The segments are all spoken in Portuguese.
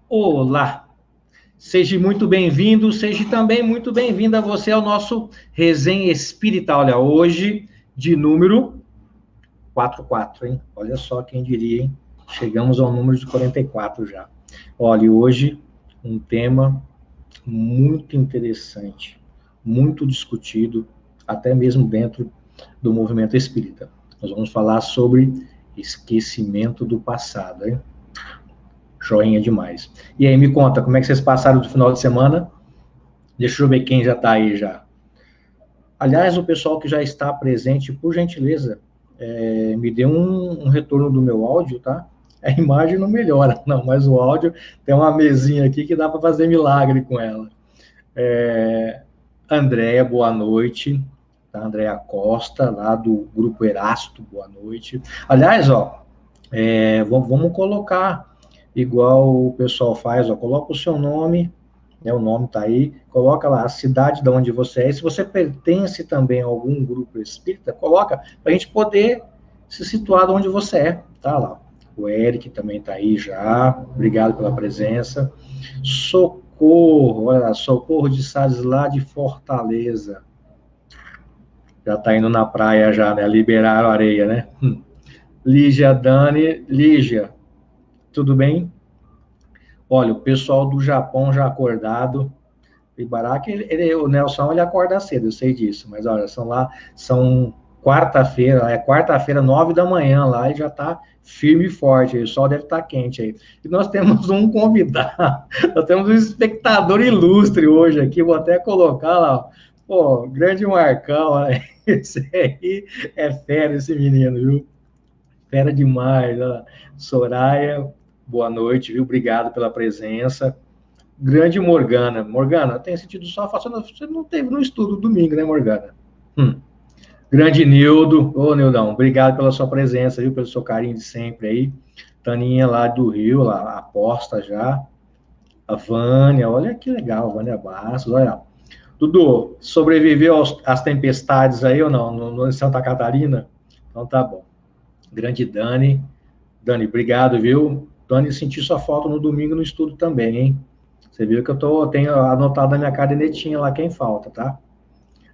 Olá, seja muito bem-vindo, seja também muito bem-vinda você ao nosso Resenha Espírita. Olha, hoje de número 44, hein? Olha só quem diria, hein? Chegamos ao número de 44 já. Olha, hoje um tema muito interessante, muito discutido, até mesmo dentro do movimento espírita. Nós vamos falar sobre esquecimento do passado, hein? Joinha demais. E aí, me conta, como é que vocês passaram do final de semana? Deixa eu ver quem já está aí já. Aliás, o pessoal que já está presente, por gentileza, me dê um retorno do meu áudio, tá? A imagem não melhora, não, mas o áudio tem uma mesinha aqui que dá para fazer milagre com ela. Andréia, boa noite. Tá? Andréia Costa, lá do Grupo Erasto, boa noite. Aliás, ó, vamos colocar igual o pessoal faz, ó, coloca o seu nome, né, o nome está aí, coloca lá a cidade de onde você é, e se você pertence também a algum grupo espírita, coloca para a gente poder se situar de onde você é, tá lá. O Eric também está aí já, obrigado pela presença. Socorro, olha lá, Socorro de Salles lá de Fortaleza. Já está indo na praia já, né? Liberaram a areia, né? Lígia Dani, Lígia, tudo bem? Olha, o pessoal do Japão já acordado. Ibaraki, o Nelson, ele acorda cedo, eu sei disso, mas olha, são quarta-feira, 9 da manhã lá, e já está firme e forte, o sol deve estar quente aí. E nós temos um convidado, nós temos um espectador ilustre hoje aqui, vou até colocar lá, pô, grande Marcão, esse aí é fera, esse menino, viu? Fera demais, ó. Soraya, boa noite, viu? Obrigado pela presença. Grande Morgana. Morgana, tem sentido só fazendo. Você não teve no estudo domingo, né, Morgana? Grande Nildo. Ô, Nildão, obrigado pela sua presença, viu? Pelo seu carinho de sempre aí. Taninha lá do Rio, lá, aposta já. A Vânia, olha que legal, Vânia Bastos, olha. Dudu, sobreviveu às tempestades aí ou não? No Santa Catarina? Então tá bom. Grande Dani. Dani, obrigado, viu? Dani, senti sua falta no domingo no estudo também, hein? Você viu que tenho anotado na minha cadernetinha lá quem falta, tá?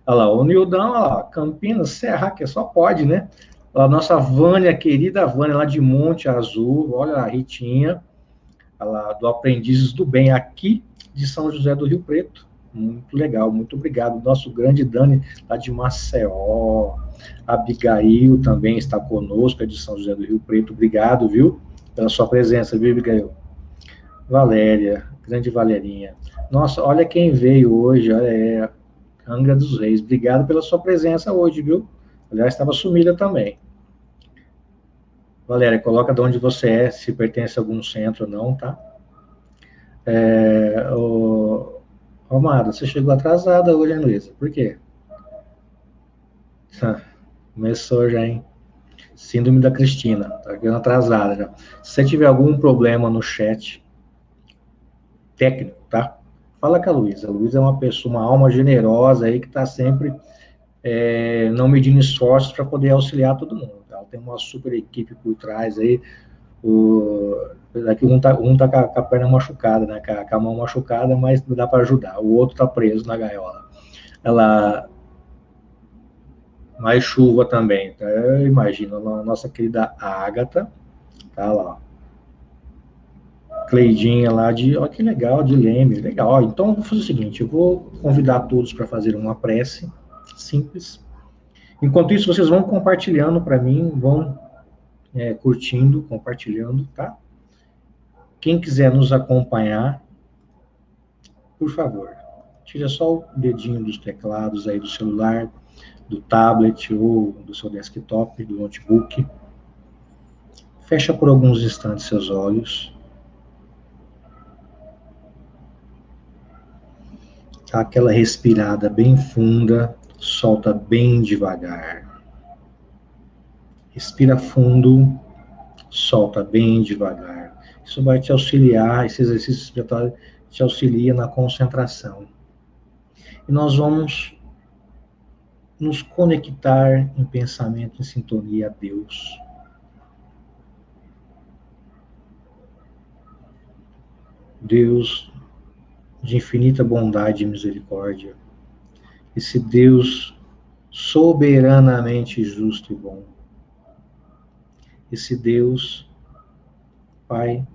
Olha lá, o Nildão, ó, Campinas, Serra, que só pode, né? A nossa Vânia, querida Vânia, lá de Monte Azul, olha a Ritinha, lá do Aprendizes do Bem, aqui de São José do Rio Preto. Muito legal, muito obrigado. Nosso grande Dani, lá de Maceió. A Abigail também está conosco, é de São José do Rio Preto. Obrigado, viu? Pela sua presença, viu, Abigail? Valéria, grande Valerinha. Nossa, olha quem veio hoje, olha, Angra dos Reis. Obrigado pela sua presença hoje, viu? Aliás, estava sumida também. Valéria, coloca de onde você é, se pertence a algum centro ou não, tá? Amada, você chegou atrasada hoje, hein, Luísa? Por quê? Começou já, hein? Síndrome da Cristina, tá ficando atrasada já. Se você tiver algum problema no chat técnico, tá? Fala com a Luísa. A Luísa é uma pessoa, uma alma generosa aí que está sempre não medindo esforços para poder auxiliar todo mundo. Tá? Ela tem uma super equipe por trás aí. Daqui um tá com a perna machucada, né? Com a mão machucada, mas dá para ajudar. O outro tá preso na gaiola. Ela mais chuva também, tá? Eu imagino a nossa querida Ágata, tá lá. Cleidinha lá de, ó que legal, de Leme, legal. Então eu vou fazer o seguinte, eu vou convidar todos para fazer uma prece simples. Enquanto isso, vocês vão compartilhando para mim, vão curtindo, compartilhando, tá? Quem quiser nos acompanhar, por favor, tira só o dedinho dos teclados aí do celular, do tablet ou do seu desktop, do notebook. Fecha por alguns instantes seus olhos. Dá aquela respirada bem funda, solta bem devagar. Respira fundo, solta bem devagar. Isso vai te auxiliar, esse exercício te auxilia na concentração. E nós vamos nos conectar em pensamento, em sintonia a Deus. Deus de infinita bondade e misericórdia, esse Deus soberanamente justo e bom, esse Deus, Pai,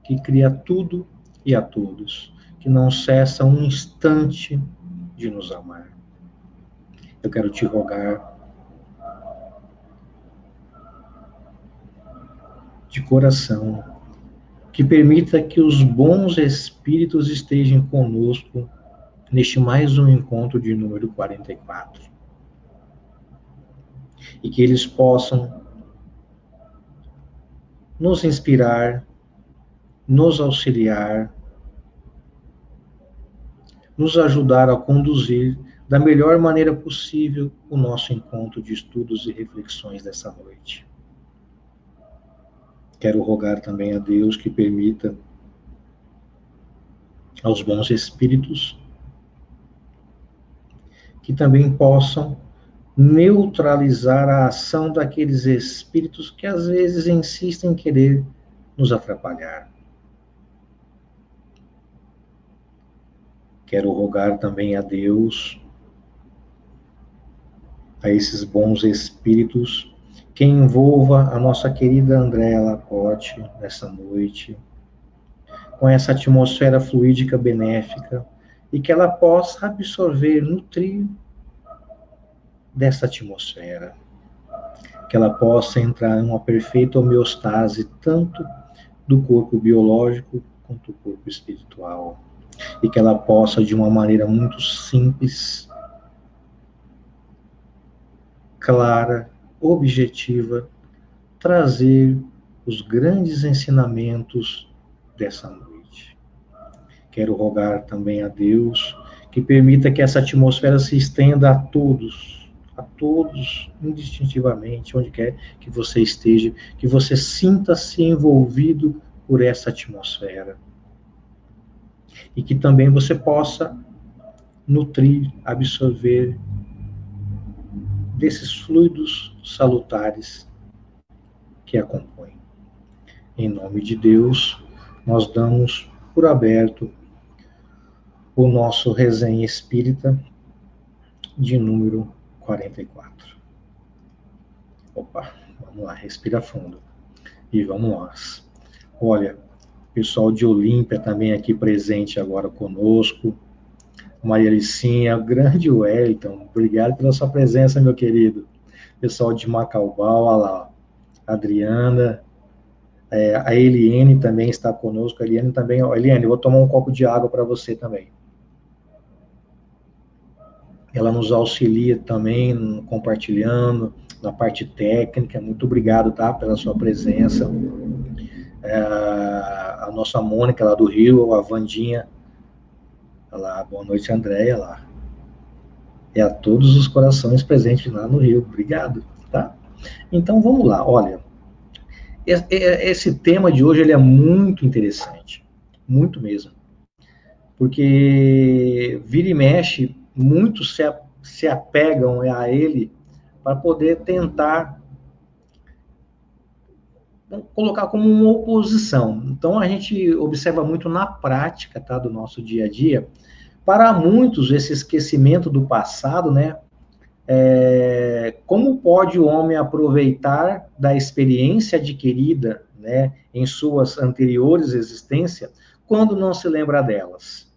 que cria tudo e a todos, que não cessa um instante de nos amar. Eu quero te rogar de coração que permita que os bons espíritos estejam conosco neste mais um encontro de número 44. E que eles possam nos inspirar, nos auxiliar, nos ajudar a conduzir da melhor maneira possível o nosso encontro de estudos e reflexões dessa noite. Quero rogar também a Deus que permita aos bons espíritos que também possam neutralizar a ação daqueles espíritos que às vezes insistem em querer nos atrapalhar. Quero rogar também a Deus, a esses bons espíritos, que envolva a nossa querida Andréa Laporte nessa noite, com essa atmosfera fluídica benéfica, e que ela possa absorver, nutrir dessa atmosfera, que ela possa entrar em uma perfeita homeostase, tanto do corpo biológico quanto do corpo espiritual, e que ela possa, de uma maneira muito simples, clara, objetiva, trazer os grandes ensinamentos dessa noite. Quero rogar também a Deus que permita que essa atmosfera se estenda a todos, indistintivamente, onde quer que você esteja, que você sinta-se envolvido por essa atmosfera. E que também você possa nutrir, absorver desses fluidos salutares que a compõem. Em nome de Deus, nós damos por aberto o nosso resenha espírita de número 44. Opa, vamos lá, respira fundo. E vamos nós. Olha, pessoal de Olímpia também aqui presente agora conosco. Maria Licinha, grande Wellington, obrigado pela sua presença, meu querido. Pessoal de Macaubal, olha lá, Adriana, a Eliane também está conosco. A Eliane também, Eliane, eu vou tomar um copo de água para você também. Ela nos auxilia também, compartilhando, na parte técnica. Muito obrigado, tá, pela sua presença. A nossa Mônica, lá do Rio, a Vandinha, lá, boa noite, Andréia, lá. E a todos os corações presentes lá no Rio. Obrigado, tá? Então, vamos lá, olha. Esse tema de hoje, ele é muito interessante. Muito mesmo. Porque vira e mexe, muitos se apegam a ele para poder tentar colocar como uma oposição. Então, a gente observa muito na prática, tá, do nosso dia a dia. Para muitos, esse esquecimento do passado, né? Como pode o homem aproveitar da experiência adquirida, né, em suas anteriores existências, quando não se lembra delas?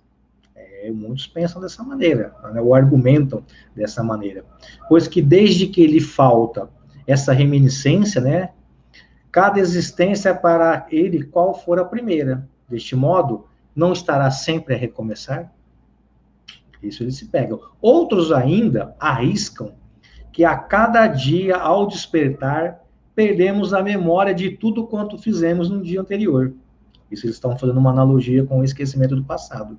Muitos pensam dessa maneira, né, ou argumentam dessa maneira. Pois que desde que lhe falta essa reminiscência, né, cada existência é para ele qual for a primeira. Deste modo, não estará sempre a recomeçar? Isso eles se pegam. Outros ainda arriscam que a cada dia, ao despertar, perdemos a memória de tudo quanto fizemos no dia anterior. Isso eles estão fazendo uma analogia com o esquecimento do passado.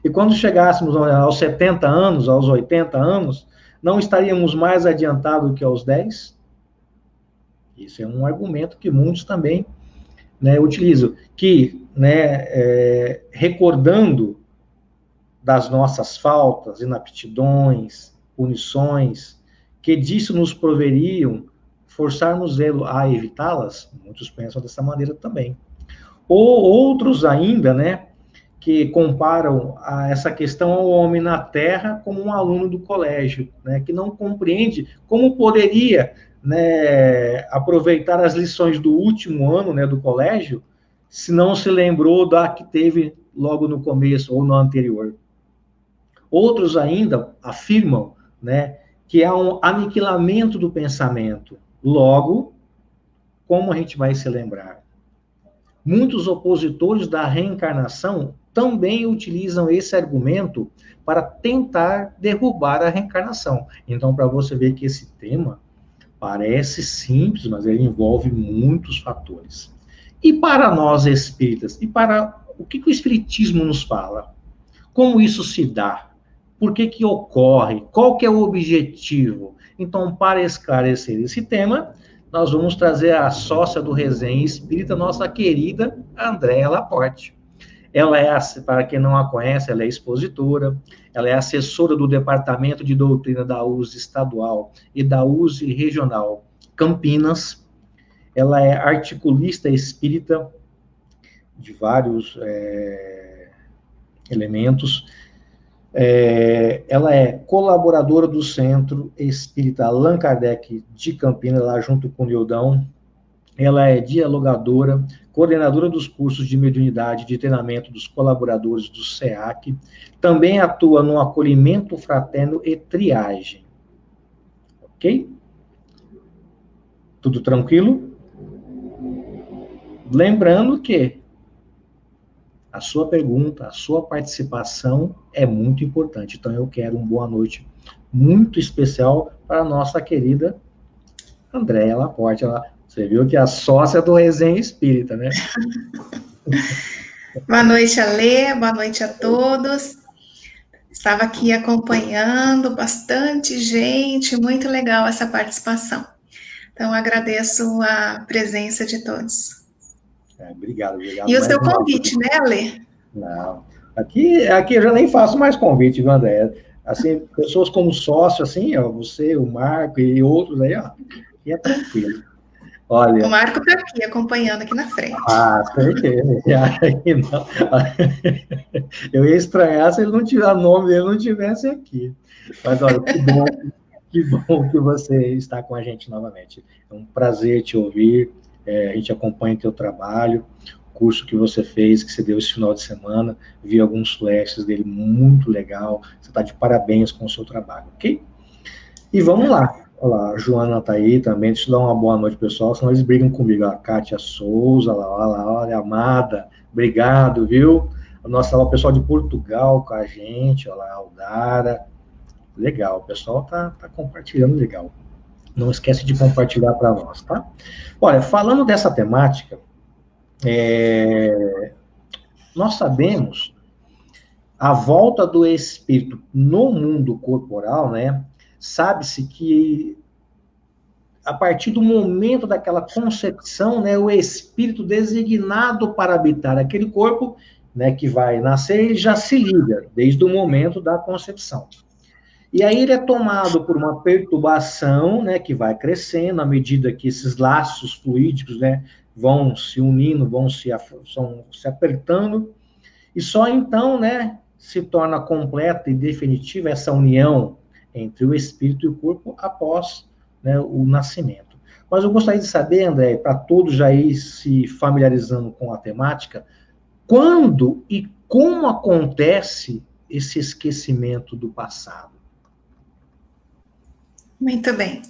E quando chegássemos aos 70 anos, aos 80 anos, não estaríamos mais adiantados que aos 10? Isso é um argumento que muitos também, né, utilizam. Que, né, recordando das nossas faltas, inaptidões, punições, que disso nos proveriam, forçar-nos a evitá-las, muitos pensam dessa maneira também. Ou outros ainda, né, que comparam essa questão ao homem na Terra como um aluno do colégio, né, que não compreende como poderia, né, aproveitar as lições do último ano, né, do colégio, se não se lembrou da que teve logo no começo ou no anterior. Outros ainda afirmam, né, que há um aniquilamento do pensamento. Logo, como a gente vai se lembrar? Muitos opositores da reencarnação também utilizam esse argumento para tentar derrubar a reencarnação. Então, para você ver que esse tema parece simples, mas ele envolve muitos fatores. E para nós espíritas, e para o que o espiritismo nos fala? Como isso se dá? Por que ocorre? Qual que é o objetivo? Então, para esclarecer esse tema, nós vamos trazer a sócia do Resenha Espírita, nossa querida Andréa Laporte. Ela é, para quem não a conhece, ela é expositora, ela é assessora do Departamento de Doutrina da USE Estadual e da USE Regional Campinas. Ela é articulista espírita de vários elementos. Ela é colaboradora do Centro Espírita Allan Kardec de Campinas, lá junto com o Nildão. Ela é dialogadora, coordenadora dos cursos de mediunidade de treinamento dos colaboradores do SEAC. Também atua no acolhimento fraterno e triagem. Ok? Tudo tranquilo? Lembrando que a sua pergunta, a sua participação é muito importante. Então, eu quero uma boa noite muito especial para a nossa querida Andréa Laporte. Você viu que é a sócia do Resenha Espírita, né? Boa noite, Alê. Boa noite a todos. Estava aqui acompanhando bastante gente. Muito legal essa participação. Então, agradeço a presença de todos. Obrigado. E o seu convite, né, Alê? Não. Aqui eu já nem faço mais convite, viu, André? Assim, pessoas como sócio, assim, ó, você, o Marco e outros aí, ó, aqui é tranquilo. Olha. O Marco está aqui, acompanhando aqui na frente. Certeza. Eu ia estranhar se ele não tiver o nome dele, não tivesse aqui. Mas olha, que bom que você está com a gente novamente. É um prazer te ouvir. A gente acompanha o teu trabalho, o curso que você fez, que você deu esse final de semana. Vi alguns flashes dele, muito legal. Você está de parabéns com o seu trabalho, ok? E vamos lá. Olha lá, a Joana tá aí também. Deixa eu dar uma boa noite, pessoal, senão eles brigam comigo. A Kátia Souza, olha, amada, obrigado, viu? O pessoal de Portugal com a gente, olha lá, Aldara. Legal, o pessoal tá compartilhando legal. Não esquece de compartilhar para nós, tá? Olha, falando dessa temática, nós sabemos a volta do espírito no mundo corporal, né? Sabe-se que a partir do momento daquela concepção, né, o espírito designado para habitar aquele corpo, né, que vai nascer, ele já se liga desde o momento da concepção. E aí ele é tomado por uma perturbação, né, que vai crescendo à medida que esses laços fluídicos, né, vão se unindo, vão se apertando, e só então, né, se torna completa e definitiva essa união entre o espírito e o corpo após, né, o nascimento. Mas eu gostaria de saber, André, para todos já ir se familiarizando com a temática, quando e como acontece esse esquecimento do passado? Muito bem.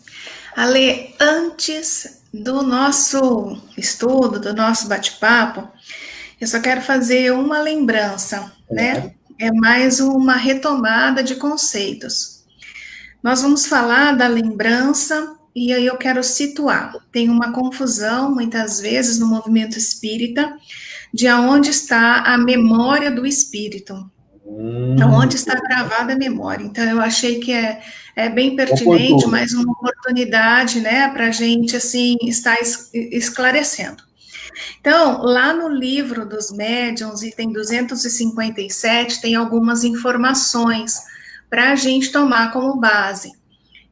Ale, antes do nosso estudo, do nosso bate-papo, eu só quero fazer uma lembrança, né? É mais uma retomada de conceitos. Nós vamos falar da lembrança e aí eu quero situar. Tem uma confusão, muitas vezes, no movimento espírita, de onde está a memória do espírito. Onde está gravada a memória. Então, eu achei que é bem pertinente, mais uma oportunidade, né, para a gente, assim, estar esclarecendo. Então, lá no livro dos médiuns, item 257, tem algumas informações para a gente tomar como base.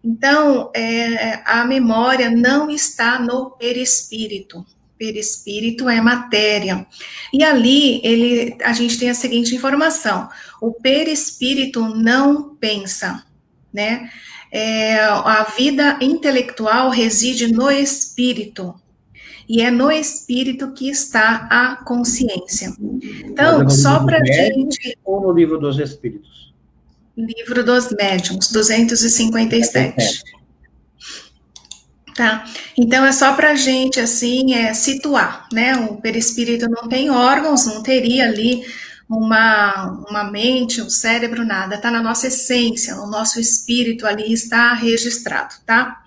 Então, a memória não está no perispírito. O perispírito é matéria. E ali a gente tem a seguinte informação: o perispírito não pensa, né? A vida intelectual reside no espírito. E é no espírito que está a consciência. Mas é Então, no livro só dos para a médiuns gente. ou no livro dos espíritos? Livro dos Médiuns, 257. Tá? Então, é só para a gente, assim, situar, né? O perispírito não tem órgãos, não teria ali uma mente, um cérebro, nada. Está na nossa essência, o nosso espírito ali está registrado, tá?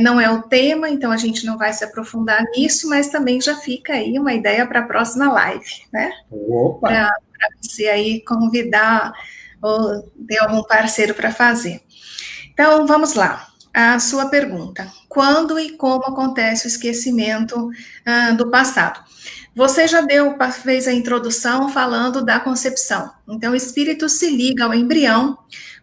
Não é o tema, então a gente não vai se aprofundar nisso, mas também já fica aí uma ideia para a próxima live, né? Opa! Para você aí convidar ou ter algum parceiro para fazer. Então, vamos lá. A sua pergunta: quando e como acontece o esquecimento do passado? Você já fez a introdução falando da concepção. Então, o espírito se liga ao embrião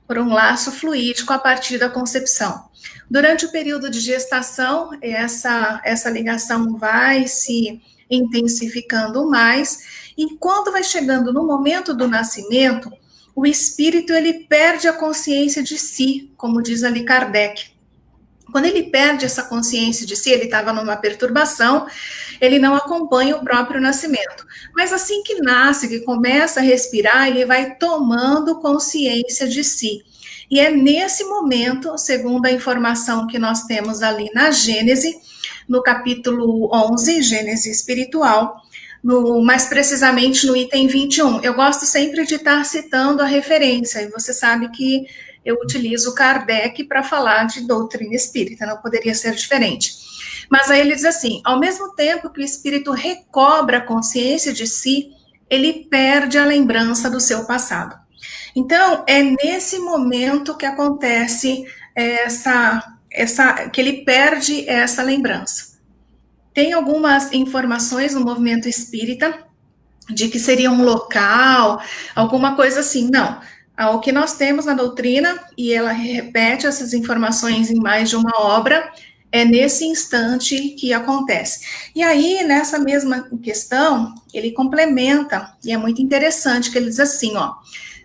por um laço fluídico a partir da concepção. Durante o período de gestação, essa ligação vai se intensificando mais, e quando vai chegando no momento do nascimento, o espírito ele perde a consciência de si, como diz ali Kardec. Quando ele perde essa consciência de si, ele estava numa perturbação, ele não acompanha o próprio nascimento. Mas assim que nasce, que começa a respirar, ele vai tomando consciência de si. E é nesse momento, segundo a informação que nós temos ali na Gênese, no capítulo 11, Gênese espiritual, mais precisamente no item 21. Eu gosto sempre de estar citando a referência, e você sabe que eu utilizo Kardec para falar de doutrina espírita, não poderia ser diferente. Mas aí ele diz assim: ao mesmo tempo que o espírito recobra a consciência de si, ele perde a lembrança do seu passado. Então, é nesse momento que acontece que ele perde essa lembrança. Tem algumas informações no movimento espírita de que seria um local, alguma coisa assim. Não. O que nós temos na doutrina, e ela repete essas informações em mais de uma obra, é nesse instante que acontece. E aí, nessa mesma questão, ele complementa, e é muito interessante, que ele diz assim, ó: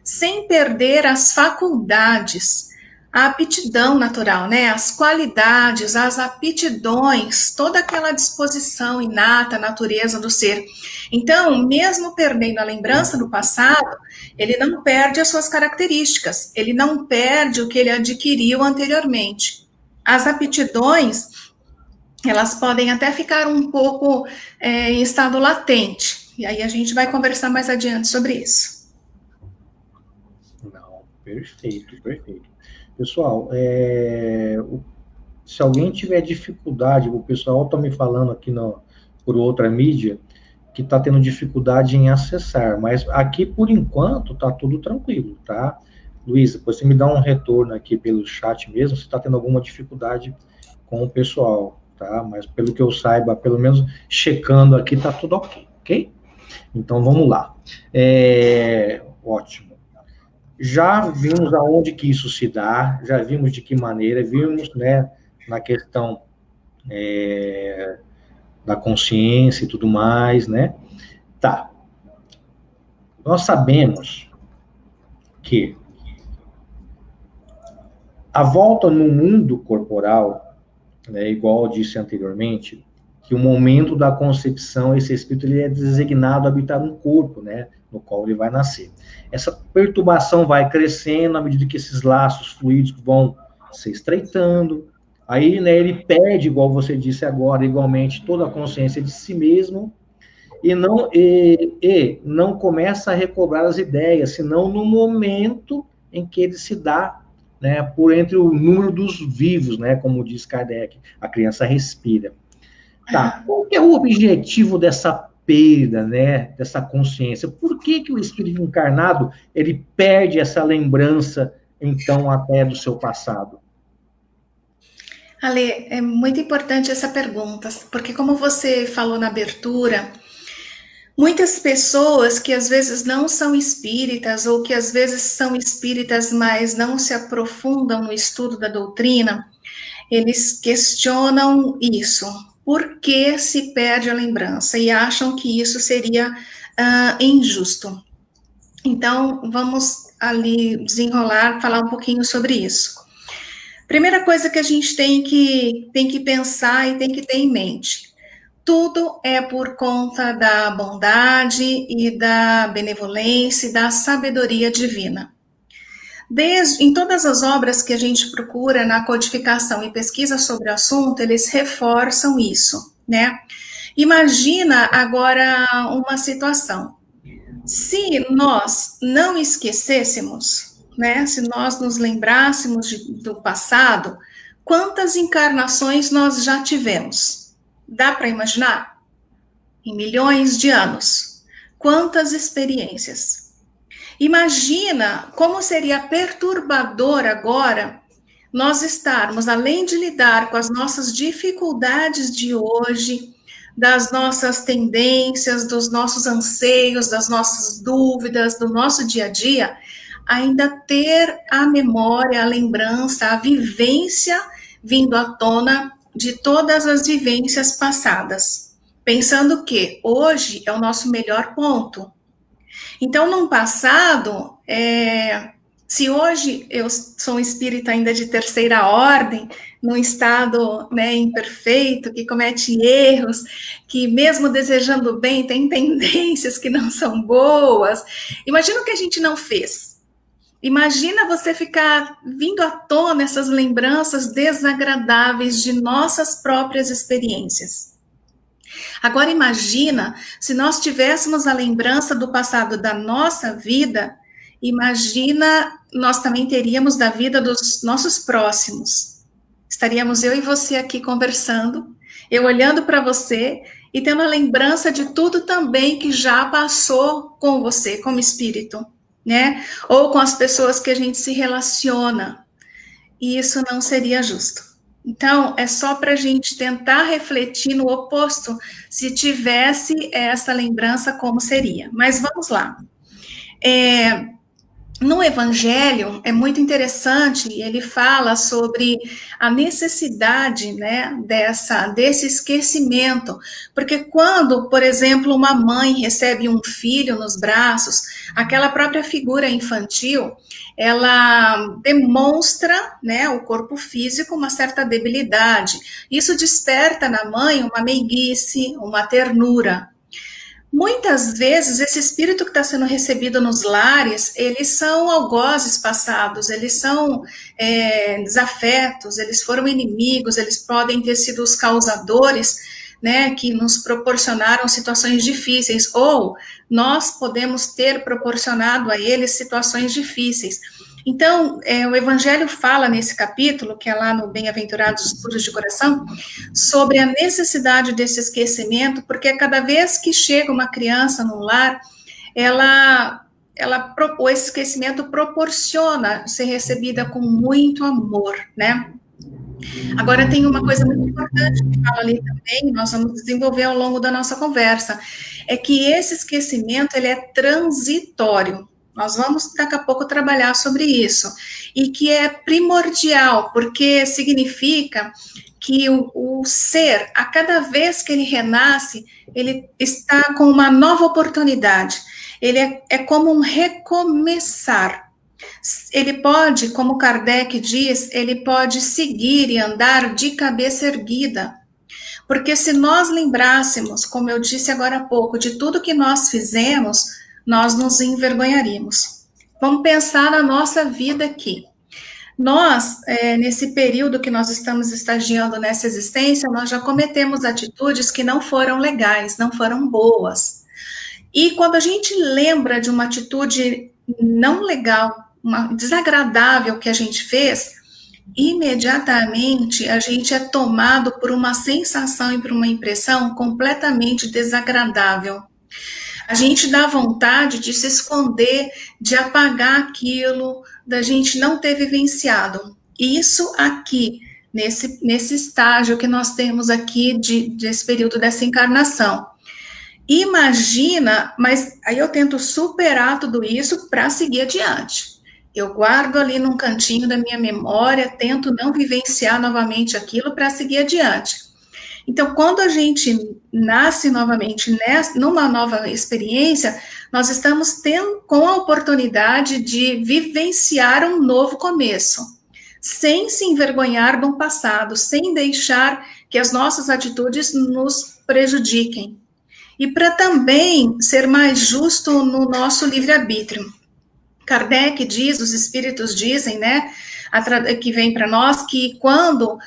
sem perder as faculdades, a aptidão natural, né? As qualidades, as aptidões, toda aquela disposição inata, natureza do ser. Então, mesmo perdendo a lembrança do passado, ele não perde as suas características, ele não perde o que ele adquiriu anteriormente. As aptidões, elas podem até ficar um pouco em estado latente, e aí a gente vai conversar mais adiante sobre isso. Não, perfeito, perfeito. Pessoal, se alguém tiver dificuldade, o pessoal está me falando aqui por outra mídia, que está tendo dificuldade em acessar, mas aqui, por enquanto, está tudo tranquilo, tá? Luísa, você me dá um retorno aqui pelo chat mesmo, se está tendo alguma dificuldade com o pessoal, tá? Mas pelo que eu saiba, pelo menos checando aqui, está tudo ok? Então, vamos lá. Ótimo. Já vimos aonde que isso se dá, já vimos de que maneira, vimos, né, na questão da consciência e tudo mais, né? Tá. Nós sabemos que a volta no mundo corporal, né, igual eu disse anteriormente, que o momento da concepção, esse espírito ele é designado a habitar um corpo, né, no qual ele vai nascer. Essa perturbação vai crescendo à medida que esses laços fluídicos vão se estreitando. Aí, né, ele perde, igual você disse agora, igualmente, toda a consciência de si mesmo e não começa a recobrar as ideias, senão no momento em que ele se dá, né, por entre o número dos vivos, né, como diz Kardec, a criança respira. Tá, qual que é o objetivo dessa perda, né, dessa consciência? Por que o espírito encarnado, ele perde essa lembrança, então, até do seu passado? Ale, é muito importante essa pergunta, porque como você falou na abertura, muitas pessoas que às vezes não são espíritas, ou que às vezes são espíritas, mas não se aprofundam no estudo da doutrina, eles questionam isso. por que se perde a lembrança e acham que isso seria injusto. Então, vamos ali desenrolar, falar um pouquinho sobre isso. Primeira coisa que a gente tem que pensar e tem que ter em mente: tudo é por conta da bondade e da benevolência e da sabedoria divina. Em todas as obras que a gente procura na codificação e pesquisa sobre o assunto, eles reforçam isso, né? Imagina agora uma situação. Se nós não esquecêssemos, né? Se nós nos lembrássemos do passado, quantas encarnações nós já tivemos? Dá para imaginar? Em milhões de anos. Quantas experiências? Imagina como seria perturbador agora nós estarmos, além de lidar com as nossas dificuldades de hoje, das nossas tendências, dos nossos anseios, das nossas dúvidas, do nosso dia a dia, ainda ter a memória, a lembrança, a vivência vindo à tona de todas as vivências passadas. Pensando que hoje é o nosso melhor ponto. Então, no passado, se hoje eu sou um espírito ainda de terceira ordem, num estado, né, imperfeito, que comete erros, que mesmo desejando bem tem tendências que não são boas, imagina o que a gente não fez. Imagina você ficar vindo à tona essas lembranças desagradáveis de nossas próprias experiências. Agora imagina se nós tivéssemos a lembrança do passado da nossa vida, imagina nós também teríamos da vida dos nossos próximos. Estaríamos eu e você aqui conversando, eu olhando para você e tendo a lembrança de tudo também que já passou com você, como espírito, né? Ou com as pessoas que a gente se relaciona. E isso não seria justo. Então, é só para a gente tentar refletir no oposto, se tivesse essa lembrança, como seria. Mas vamos lá. No Evangelho, é muito interessante, ele fala sobre a necessidade, né, desse esquecimento, porque quando, por exemplo, uma mãe recebe um filho nos braços, aquela própria figura infantil, ela demonstra, né, o corpo físico, uma certa debilidade. Isso desperta na mãe uma meiguice, uma ternura. Muitas vezes, esse espírito que está sendo recebido nos lares, eles são algozes passados, eles são desafetos, eles foram inimigos, eles podem ter sido os causadores, né, que nos proporcionaram situações difíceis, ou nós podemos ter proporcionado a eles situações difíceis. Então, o Evangelho fala nesse capítulo, que é lá no Bem-aventurados Puros de Coração, sobre a necessidade desse esquecimento, porque cada vez que chega uma criança no lar, esse esquecimento proporciona ser recebida com muito amor, né? Agora, tem uma coisa muito importante que fala ali também, nós vamos desenvolver ao longo da nossa conversa, é que esse esquecimento, ele é transitório. Nós vamos, daqui a pouco, trabalhar sobre isso. E que é primordial, porque significa que o ser, a cada vez que ele renasce, ele está com uma nova oportunidade. Ele é como um recomeçar. Ele pode, como Kardec diz, ele pode seguir e andar de cabeça erguida. Porque se nós lembrássemos, como eu disse agora há pouco, de tudo que nós fizemos, nós nos envergonharíamos. Vamos pensar na nossa vida aqui. Nós, nesse período que nós estamos estagiando nessa existência, nós já cometemos atitudes que não foram legais, não foram boas. E quando a gente lembra de uma atitude não legal, uma desagradável que a gente fez, imediatamente a gente é tomado por uma sensação e por uma impressão completamente desagradável. A gente dá vontade de se esconder, de apagar aquilo, da gente não ter vivenciado. Isso aqui, nesse estágio que nós temos aqui desse período dessa encarnação. Imagina, mas aí eu tento superar tudo isso para seguir adiante. Eu guardo ali num cantinho da minha memória, tento não vivenciar novamente aquilo para seguir adiante. Então, quando a gente nasce novamente numa nova experiência, nós estamos tendo com a oportunidade de vivenciar um novo começo, sem se envergonhar do passado, sem deixar que as nossas atitudes nos prejudiquem. E para também ser mais justo no nosso livre-arbítrio. Kardec diz, os espíritos dizem, né, que vem para nós, que quando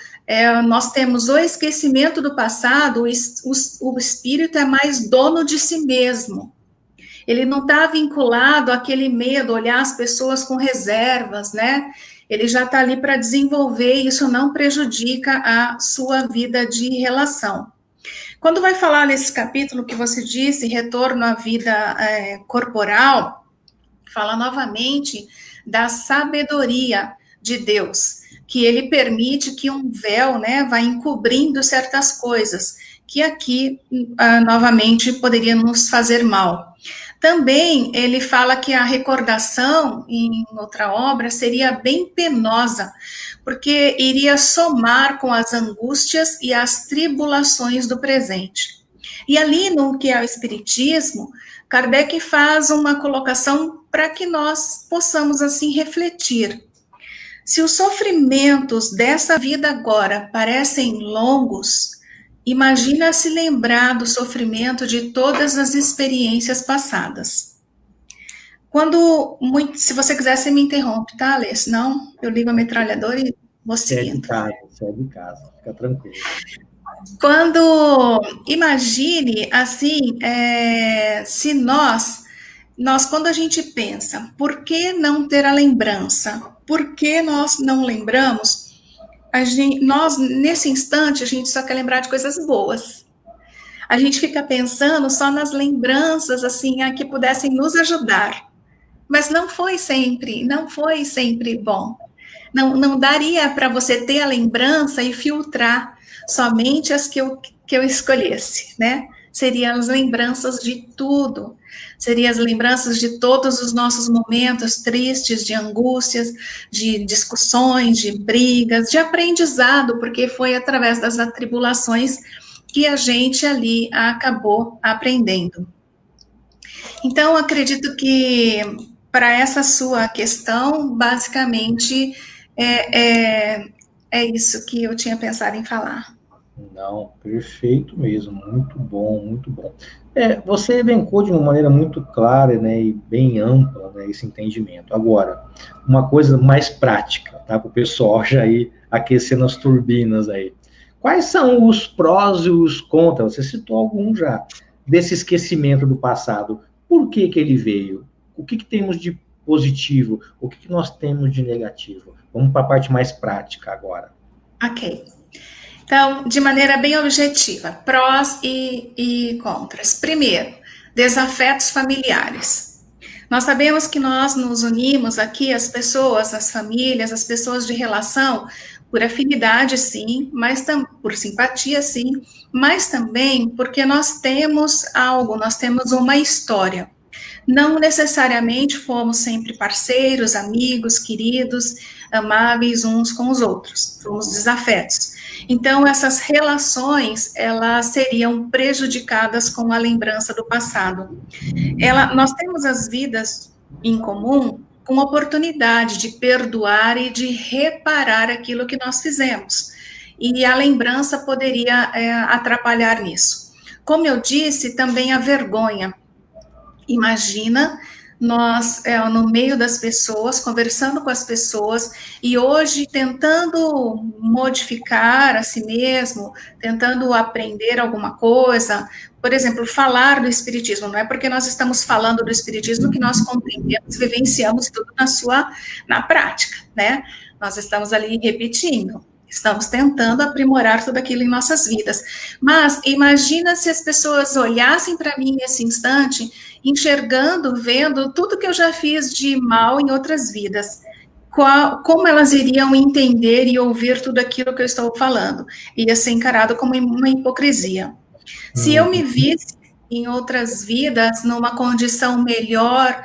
nós temos o esquecimento do passado, o espírito é mais dono de si mesmo. Ele não está vinculado àquele medo, olhar as pessoas com reservas, né? Ele já está ali para desenvolver, e isso não prejudica a sua vida de relação. Quando vai falar nesse capítulo que você disse, retorno à vida corporal, fala novamente da sabedoria de Deus, que ele permite que um véu, né, vá encobrindo certas coisas, que aqui, novamente, poderia nos fazer mal. Também ele fala que a recordação, em outra obra, seria bem penosa, porque iria somar com as angústias e as tribulações do presente. E ali, no que é o Espiritismo, Kardec faz uma colocação para que nós possamos, assim, refletir. Se os sofrimentos dessa vida agora parecem longos, imagina se lembrar do sofrimento de todas as experiências passadas. Se você quiser, você me interrompe, tá, Alê? Senão eu ligo a metralhadora e vou seguindo. Sai de casa, fica tranquilo. Imagine, assim, se nós, quando a gente pensa, por que não ter a lembrança? Por que nós não lembramos? Nós, nesse instante, a gente só quer lembrar de coisas boas. A gente fica pensando só nas lembranças, assim, que pudessem nos ajudar. Mas não foi sempre bom. Não daria para você ter a lembrança e filtrar somente as que eu escolhesse, né? Seriam as lembranças de tudo. Seriam as lembranças de todos os nossos momentos tristes, de angústias, de discussões, de brigas, de aprendizado, porque foi através das atribulações que a gente ali acabou aprendendo. Então, acredito que para essa sua questão, basicamente, é isso que eu tinha pensado em falar. Não, perfeito mesmo, muito bom, muito bom. Você elencou de uma maneira muito clara, né, e bem ampla, né, esse entendimento. Agora, uma coisa mais prática, tá, para o pessoal já ir aquecendo as turbinas aí. Quais são os prós e os contras? Você citou algum já, desse esquecimento do passado. Por que ele veio? O que temos de positivo? O que nós temos de negativo? Vamos para a parte mais prática agora. Ok. Então, de maneira bem objetiva, prós e contras. Primeiro, desafetos familiares. Nós sabemos que nós nos unimos aqui, as pessoas, as famílias, as pessoas de relação, por afinidade, sim, mas por simpatia, sim, mas também porque nós temos algo, nós temos uma história. Não necessariamente fomos sempre parceiros, amigos, queridos, amáveis uns com os outros, fomos desafetos. Então, essas relações, elas seriam prejudicadas com a lembrança do passado. Nós temos as vidas em comum com oportunidade de perdoar e de reparar aquilo que nós fizemos. E a lembrança poderia atrapalhar nisso. Como eu disse, também a vergonha. Imagina nós no meio das pessoas, conversando com as pessoas, e hoje tentando modificar a si mesmo, tentando aprender alguma coisa, por exemplo, falar do Espiritismo, não é porque nós estamos falando do Espiritismo que nós compreendemos, vivenciamos tudo na prática, né? Nós estamos ali repetindo. Estamos tentando aprimorar tudo aquilo em nossas vidas. Mas imagina se as pessoas olhassem para mim nesse instante, enxergando, vendo tudo que eu já fiz de mal em outras vidas. Como elas iriam entender e ouvir tudo aquilo que eu estou falando? Ia ser encarado como uma hipocrisia. Se eu me visse em outras vidas, numa condição melhor,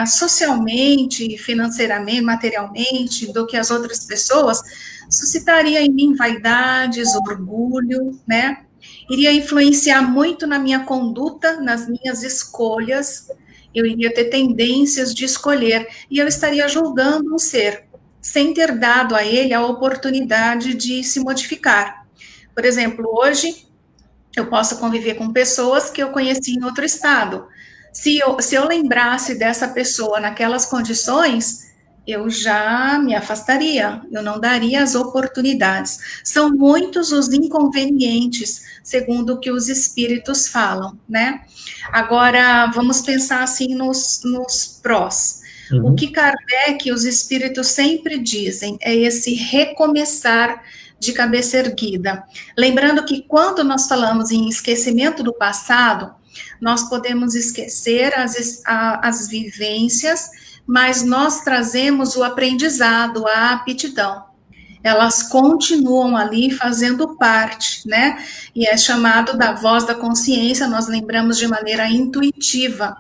socialmente, financeiramente, materialmente, do que as outras pessoas, suscitaria em mim vaidades, orgulho, né? Iria influenciar muito na minha conduta, nas minhas escolhas, eu iria ter tendências de escolher, e eu estaria julgando um ser, sem ter dado a ele a oportunidade de se modificar. Por exemplo, hoje, eu posso conviver com pessoas que eu conheci em outro estado. Se eu lembrasse dessa pessoa naquelas condições, eu já me afastaria, eu não daria as oportunidades. São muitos os inconvenientes, segundo o que os espíritos falam, né? Agora, vamos pensar assim nos prós. O que Kardec e os espíritos sempre dizem é esse recomeçar de cabeça erguida. Lembrando que quando nós falamos em esquecimento do passado, nós podemos esquecer as vivências, mas nós trazemos o aprendizado, a aptidão. Elas continuam ali fazendo parte, né? E é chamado da voz da consciência, nós lembramos de maneira intuitiva.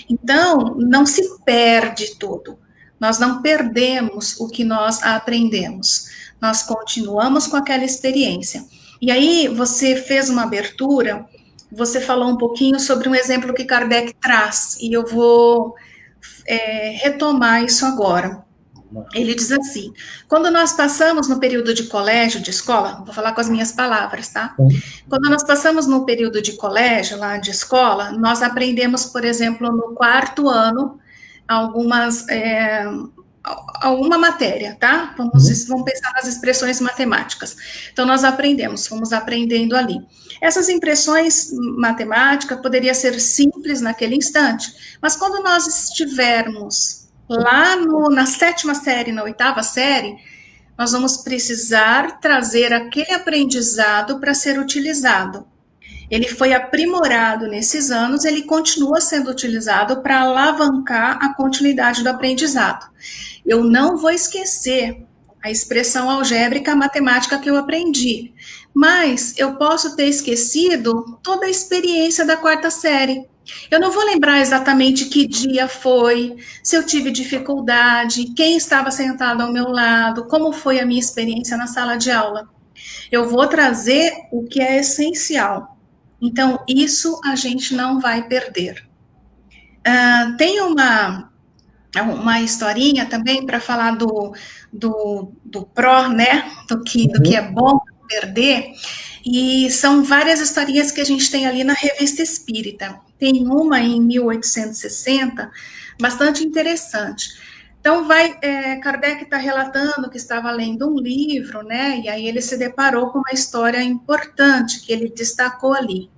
Então, não se perde tudo. Nós não perdemos o que nós aprendemos. Nós continuamos com aquela experiência. E aí, você fez uma abertura, você falou um pouquinho sobre um exemplo que Kardec traz, e eu vou retomar isso agora. Ele diz assim: quando nós passamos no período de colégio, de escola, vou falar com as minhas palavras, tá? Quando nós passamos no período de colégio, lá de escola, nós aprendemos, por exemplo, no quarto ano, alguma matéria, tá? Vamos pensar nas expressões matemáticas. Então, fomos aprendendo ali. Essas impressões matemáticas poderiam ser simples naquele instante, mas quando nós estivermos lá na 7ª série, na 8ª série, nós vamos precisar trazer aquele aprendizado para ser utilizado. Ele foi aprimorado nesses anos, ele continua sendo utilizado para alavancar a continuidade do aprendizado. Eu não vou esquecer a expressão algébrica matemática que eu aprendi, mas eu posso ter esquecido toda a experiência da 4ª série. Eu não vou lembrar exatamente que dia foi, se eu tive dificuldade, quem estava sentado ao meu lado, como foi a minha experiência na sala de aula. Eu vou trazer o que é essencial. Então, isso a gente não vai perder. Tem uma historinha também para falar do pró, né? Do que é bom perder. E são várias historinhas que a gente tem ali na Revista Espírita. Tem uma em 1860, bastante interessante. Então, Kardec está relatando que estava lendo um livro, né? E aí ele se deparou com uma história importante que ele destacou ali.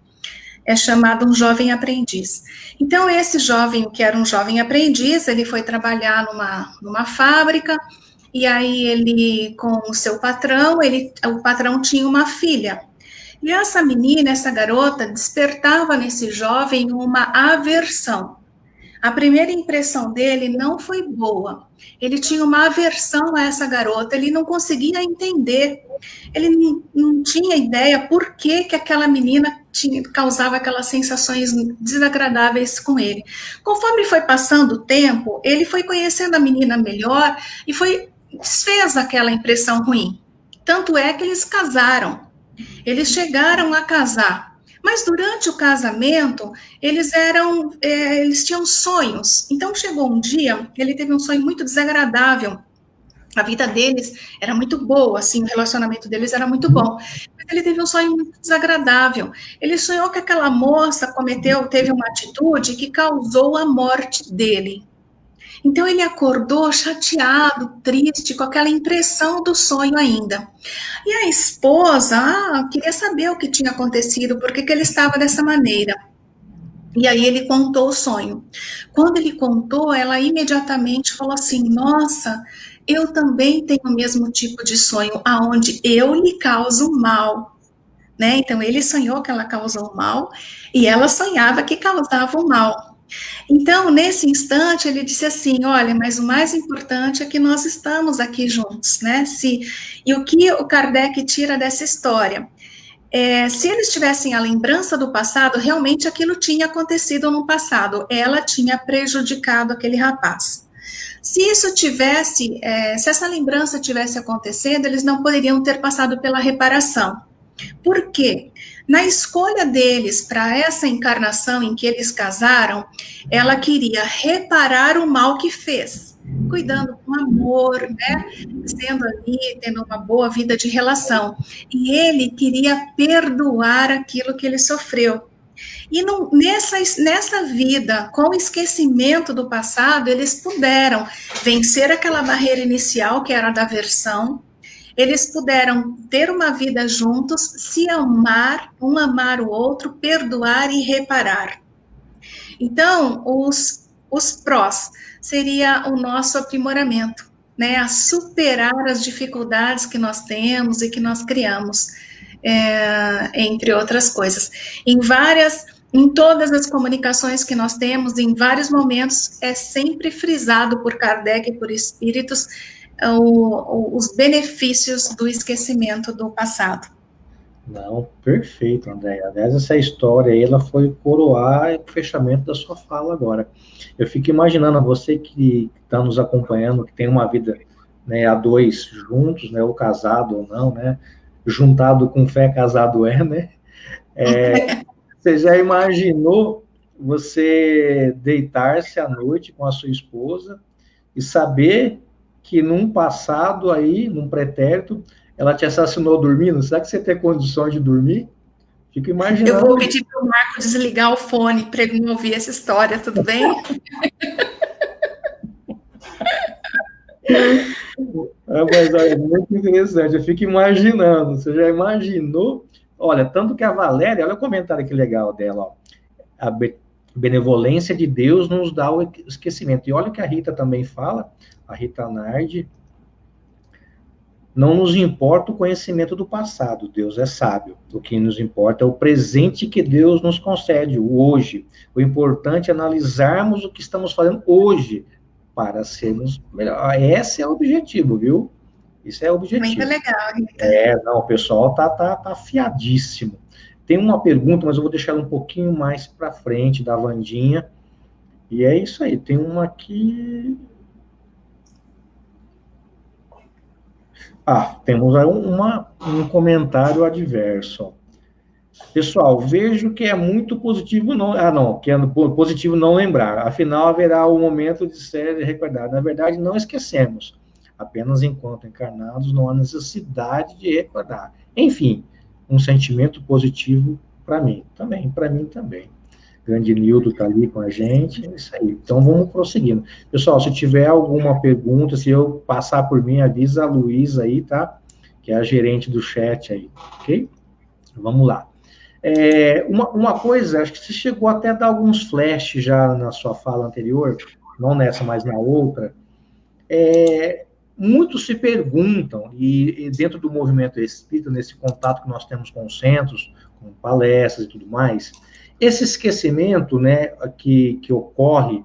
É chamado Um Jovem Aprendiz. Então, esse jovem, que era um jovem aprendiz, ele foi trabalhar numa fábrica, e aí ele, com o seu patrão, o patrão tinha uma filha. E essa menina, essa garota, despertava nesse jovem uma aversão. A primeira impressão dele não foi boa. Ele tinha uma aversão a essa garota, ele não conseguia entender. Ele não tinha ideia por que aquela menina causava aquelas sensações desagradáveis com ele. Conforme foi passando o tempo, ele foi conhecendo a menina melhor e desfez aquela impressão ruim. Tanto é que eles casaram. Eles chegaram a casar. Mas durante o casamento, eles tinham sonhos. Então chegou um dia, ele teve um sonho muito desagradável. A vida deles era muito boa, assim, o relacionamento deles era muito bom. Mas ele teve um sonho muito desagradável. Ele sonhou que aquela moça teve uma atitude que causou a morte dele. Então ele acordou chateado, triste, com aquela impressão do sonho ainda. E a esposa queria saber o que tinha acontecido, por que ele estava dessa maneira. E aí ele contou o sonho. Quando ele contou, ela imediatamente falou assim: nossa, eu também tenho o mesmo tipo de sonho, aonde eu lhe causo mal. Né? Então ele sonhou que ela causou mal e ela sonhava que causava o mal. Então, nesse instante, ele disse assim: olha, mas o mais importante é que nós estamos aqui juntos, né? E o que o Kardec tira dessa história? se eles tivessem a lembrança do passado, realmente aquilo tinha acontecido no passado, ela tinha prejudicado aquele rapaz. Se isso tivesse, se essa lembrança tivesse acontecido, eles não poderiam ter passado pela reparação. Por quê? Na escolha deles para essa encarnação em que eles casaram, ela queria reparar o mal que fez, cuidando com amor, né? Sendo ali, tendo uma boa vida de relação. E ele queria perdoar aquilo que ele sofreu. E nessa vida, com o esquecimento do passado, eles puderam vencer aquela barreira inicial, que era da aversão, eles puderam ter uma vida juntos, se amar, um amar o outro, perdoar e reparar. Então, os prós seria o nosso aprimoramento, né? A superar as dificuldades que nós temos e que nós criamos, entre outras coisas. Em todas as comunicações que nós temos, em vários momentos, é sempre frisado por Kardec e por espíritos os benefícios do esquecimento do passado. Não, perfeito, André. Aliás, essa história aí, ela foi coroar o fechamento da sua fala agora. Eu fico imaginando, você que está nos acompanhando, que tem uma vida, né, a dois juntos, né, ou casado ou não, né, juntado com fé, casado né, você já imaginou você deitar-se à noite com a sua esposa e saber que num passado aí, num pretérito, ela te assassinou dormindo? Será que você tem condições de dormir? Fico imaginando. Eu vou pedir para o Marco desligar o fone para ele não ouvir essa história, tudo bem? Mas olha, é muito interessante. Eu fico imaginando. Você já imaginou? Olha, tanto que a Valéria, olha o comentário que legal dela, ó. A benevolência de Deus nos dá o esquecimento. E olha o que a Rita também fala, a Rita Nardi: não nos importa o conhecimento do passado, Deus é sábio. O que nos importa é o presente que Deus nos concede, o hoje. O importante é analisarmos o que estamos fazendo hoje para sermos melhor. Esse é o objetivo, viu? Isso é o objetivo. Muito legal, Rita. Não, o pessoal tá afiadíssimo. Tem uma pergunta, mas eu vou deixar ela um pouquinho mais para frente, da Vandinha. E é isso aí. Tem uma aqui. Temos aí um comentário adverso. Pessoal, vejo que é muito positivo que é positivo não lembrar. Afinal, haverá o momento de ser recordado. Na verdade, não esquecemos. Apenas enquanto encarnados, não há necessidade de recordar. Enfim, um sentimento positivo para mim também. Grande Nildo está ali com a gente, é isso aí. Então, vamos prosseguindo. Pessoal, se tiver alguma pergunta, se eu passar por mim, avisa a Luísa aí, tá? Que é a gerente do chat aí, ok? Vamos lá. Uma coisa, acho que você chegou até a dar alguns flashes já na sua fala anterior, não nessa, mas na outra. Muitos se perguntam, e dentro do movimento espírita, nesse contato que nós temos com os centros, com palestras e tudo mais, esse esquecimento, né, que ocorre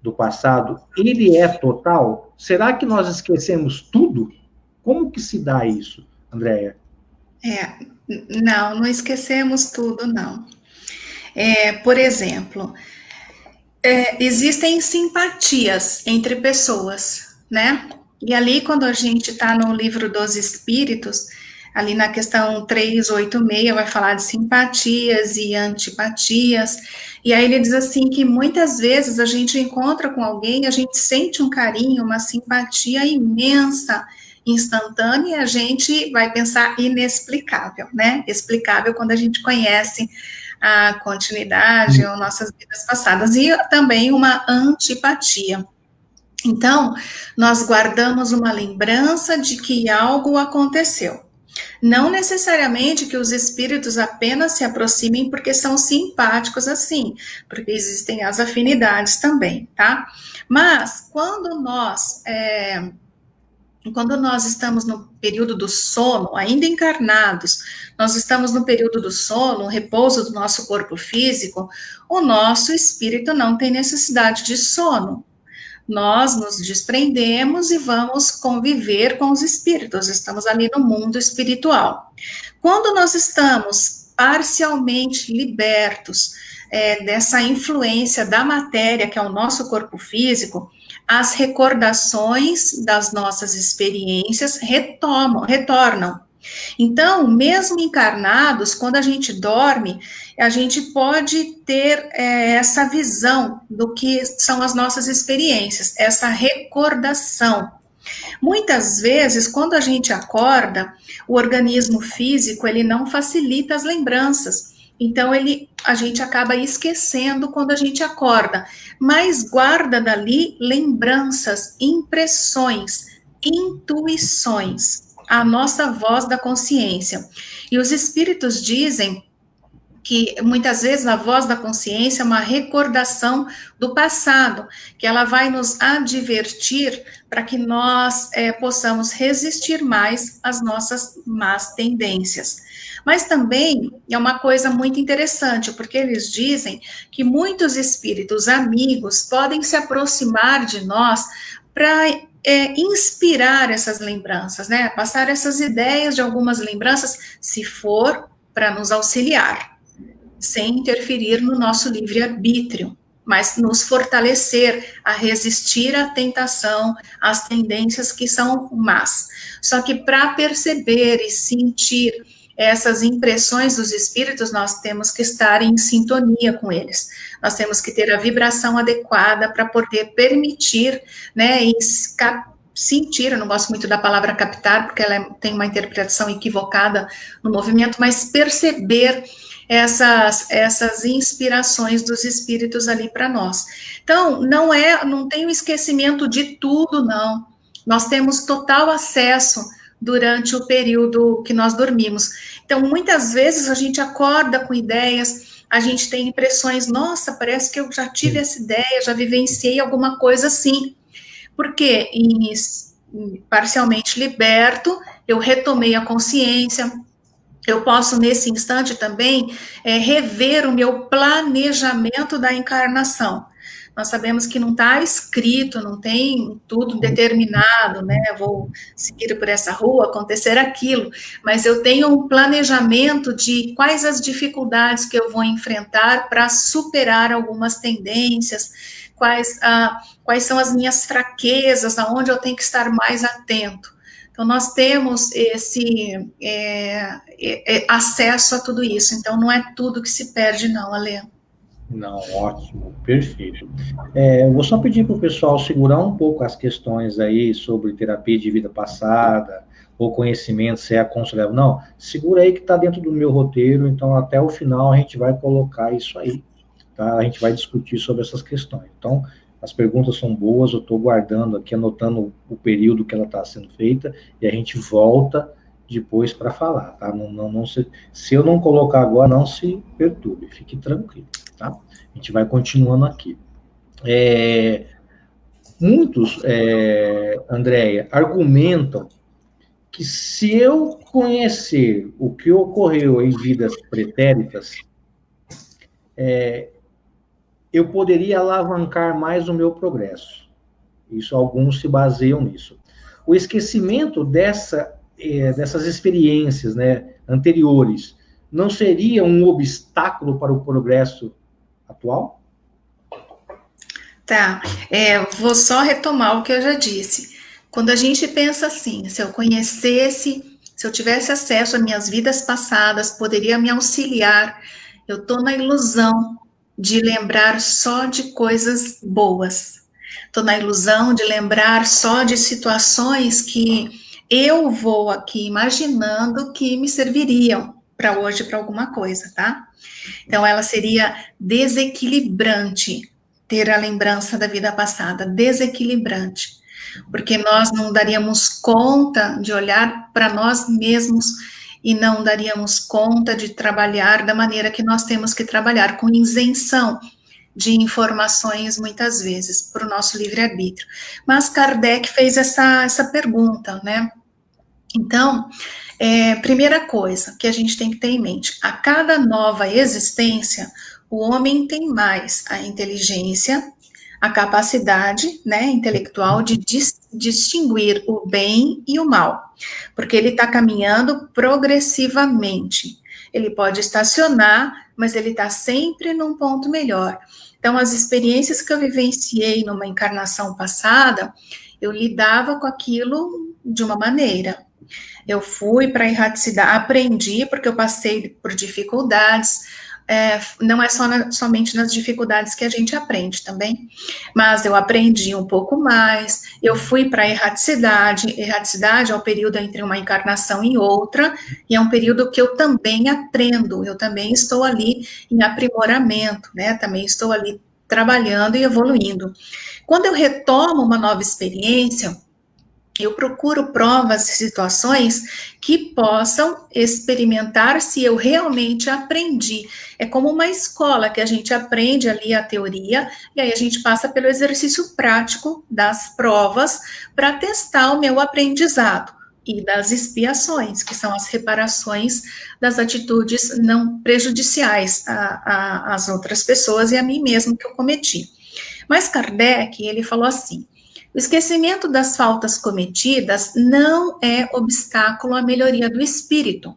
do passado, ele é total? Será que nós esquecemos tudo? Como que se dá isso, Andréia? Não esquecemos tudo, não. Por exemplo, existem simpatias entre pessoas, né? E ali, quando a gente está no livro dos Espíritos, ali na questão 386, vai falar de simpatias e antipatias, e aí ele diz assim que muitas vezes a gente encontra com alguém, a gente sente um carinho, uma simpatia imensa, instantânea, e a gente vai pensar inexplicável, né? Explicável quando a gente conhece a continuidade ou nossas vidas passadas, e também uma antipatia. Então, nós guardamos uma lembrança de que algo aconteceu. Não necessariamente que os espíritos apenas se aproximem porque são simpáticos assim, porque existem as afinidades também, tá? Mas, quando nós estamos no período do sono, ainda encarnados, nós estamos no período do sono, o repouso do nosso corpo físico, o nosso espírito não tem necessidade de sono. nós nos desprendemos e vamos conviver com os espíritos, estamos ali no mundo espiritual. Quando nós estamos parcialmente libertos dessa influência da matéria, que é o nosso corpo físico, as recordações das nossas experiências retornam. Então, mesmo encarnados, quando a gente dorme, a gente pode ter essa visão do que são as nossas experiências, essa recordação. Muitas vezes, quando a gente acorda, o organismo físico, ele não facilita as lembranças. Então, a gente acaba esquecendo quando a gente acorda, mas guarda dali lembranças, impressões, intuições, a nossa voz da consciência. E os espíritos dizem que muitas vezes a voz da consciência é uma recordação do passado, que ela vai nos advertir para que nós possamos resistir mais às nossas más tendências. Mas também é uma coisa muito interessante, porque eles dizem que muitos espíritos amigos podem se aproximar de nós para inspirar essas lembranças, né? Passar essas ideias de algumas lembranças, se for para nos auxiliar, sem interferir no nosso livre-arbítrio, mas nos fortalecer a resistir à tentação, às tendências que são más. Só que para perceber e sentir essas impressões dos espíritos, nós temos que estar em sintonia com eles. Nós temos que ter a vibração adequada para poder permitir, né, e sentir, eu não gosto muito da palavra captar, porque ela tem uma interpretação equivocada no movimento, mas perceber essas inspirações dos espíritos ali para nós. Então, não tem o esquecimento de tudo, não. Nós temos total acesso durante o período que nós dormimos. Então, muitas vezes a gente acorda com ideias, a gente tem impressões, nossa, parece que eu já tive essa ideia, já vivenciei alguma coisa assim. Porque parcialmente liberto, eu retomei a consciência. Eu posso, nesse instante também, rever o meu planejamento da encarnação. Nós sabemos que não está escrito, não tem tudo determinado, né? Vou seguir por essa rua, acontecer aquilo, mas eu tenho um planejamento de quais as dificuldades que eu vou enfrentar para superar algumas tendências, quais são as minhas fraquezas, aonde eu tenho que estar mais atento. Então, nós temos esse acesso a tudo isso. Então, não é tudo que se perde, não, Ale. Não, ótimo, perfeito. Eu vou só pedir para o pessoal segurar um pouco as questões aí sobre terapia de vida passada, ou conhecimento, se é aconselhável. Não, segura aí que está dentro do meu roteiro, então até o final a gente vai colocar isso aí, tá? A gente vai discutir sobre essas questões. Então, as perguntas são boas, eu estou guardando aqui, anotando o período que ela está sendo feita, e a gente volta depois para falar, tá? Se eu não colocar agora, não se perturbe, fique tranquilo, tá? A gente vai continuando aqui. Muitos, Andréia, argumentam que se eu conhecer o que ocorreu em vidas pretéritas, eu poderia alavancar mais o meu progresso. Isso, alguns se baseiam nisso. O esquecimento dessas experiências, né, anteriores não seria um obstáculo para o progresso atual? Tá, vou só retomar o que eu já disse. Quando a gente pensa assim, se eu conhecesse, se eu tivesse acesso às minhas vidas passadas, poderia me auxiliar. Eu estou na ilusão de lembrar só de coisas boas. Estou na ilusão de lembrar só de situações que eu vou aqui imaginando que me serviriam para hoje, para alguma coisa, tá? Então, ela seria desequilibrante ter a lembrança da vida passada, desequilibrante, porque nós não daríamos conta de olhar para nós mesmos e não daríamos conta de trabalhar da maneira que nós temos que trabalhar, com isenção de informações, muitas vezes, para o nosso livre-arbítrio. Mas Kardec fez essa pergunta, né? Então, primeira coisa que a gente tem que ter em mente, a cada nova existência, o homem tem mais a inteligência, a capacidade, né, intelectual de distinguir o bem e o mal, porque ele está caminhando progressivamente. Ele pode estacionar, mas ele está sempre num ponto melhor. Então, as experiências que eu vivenciei numa encarnação passada, eu lidava com aquilo de uma maneira. Eu fui para a erraticidade, aprendi, porque eu passei por dificuldades, não é somente nas dificuldades que a gente aprende também, mas eu aprendi um pouco mais, eu fui para a erraticidade é o período entre uma encarnação e outra, e é um período que eu também aprendo, eu também estou ali em aprimoramento, né, também estou ali trabalhando e evoluindo. Quando eu retomo uma nova experiência, eu procuro provas e situações que possam experimentar se eu realmente aprendi. É como uma escola que a gente aprende ali a teoria e aí a gente passa pelo exercício prático das provas para testar o meu aprendizado e das expiações, que são as reparações das atitudes não prejudiciais às outras pessoas e a mim mesmo que eu cometi. Mas Kardec, ele falou assim: o esquecimento das faltas cometidas não é obstáculo à melhoria do espírito,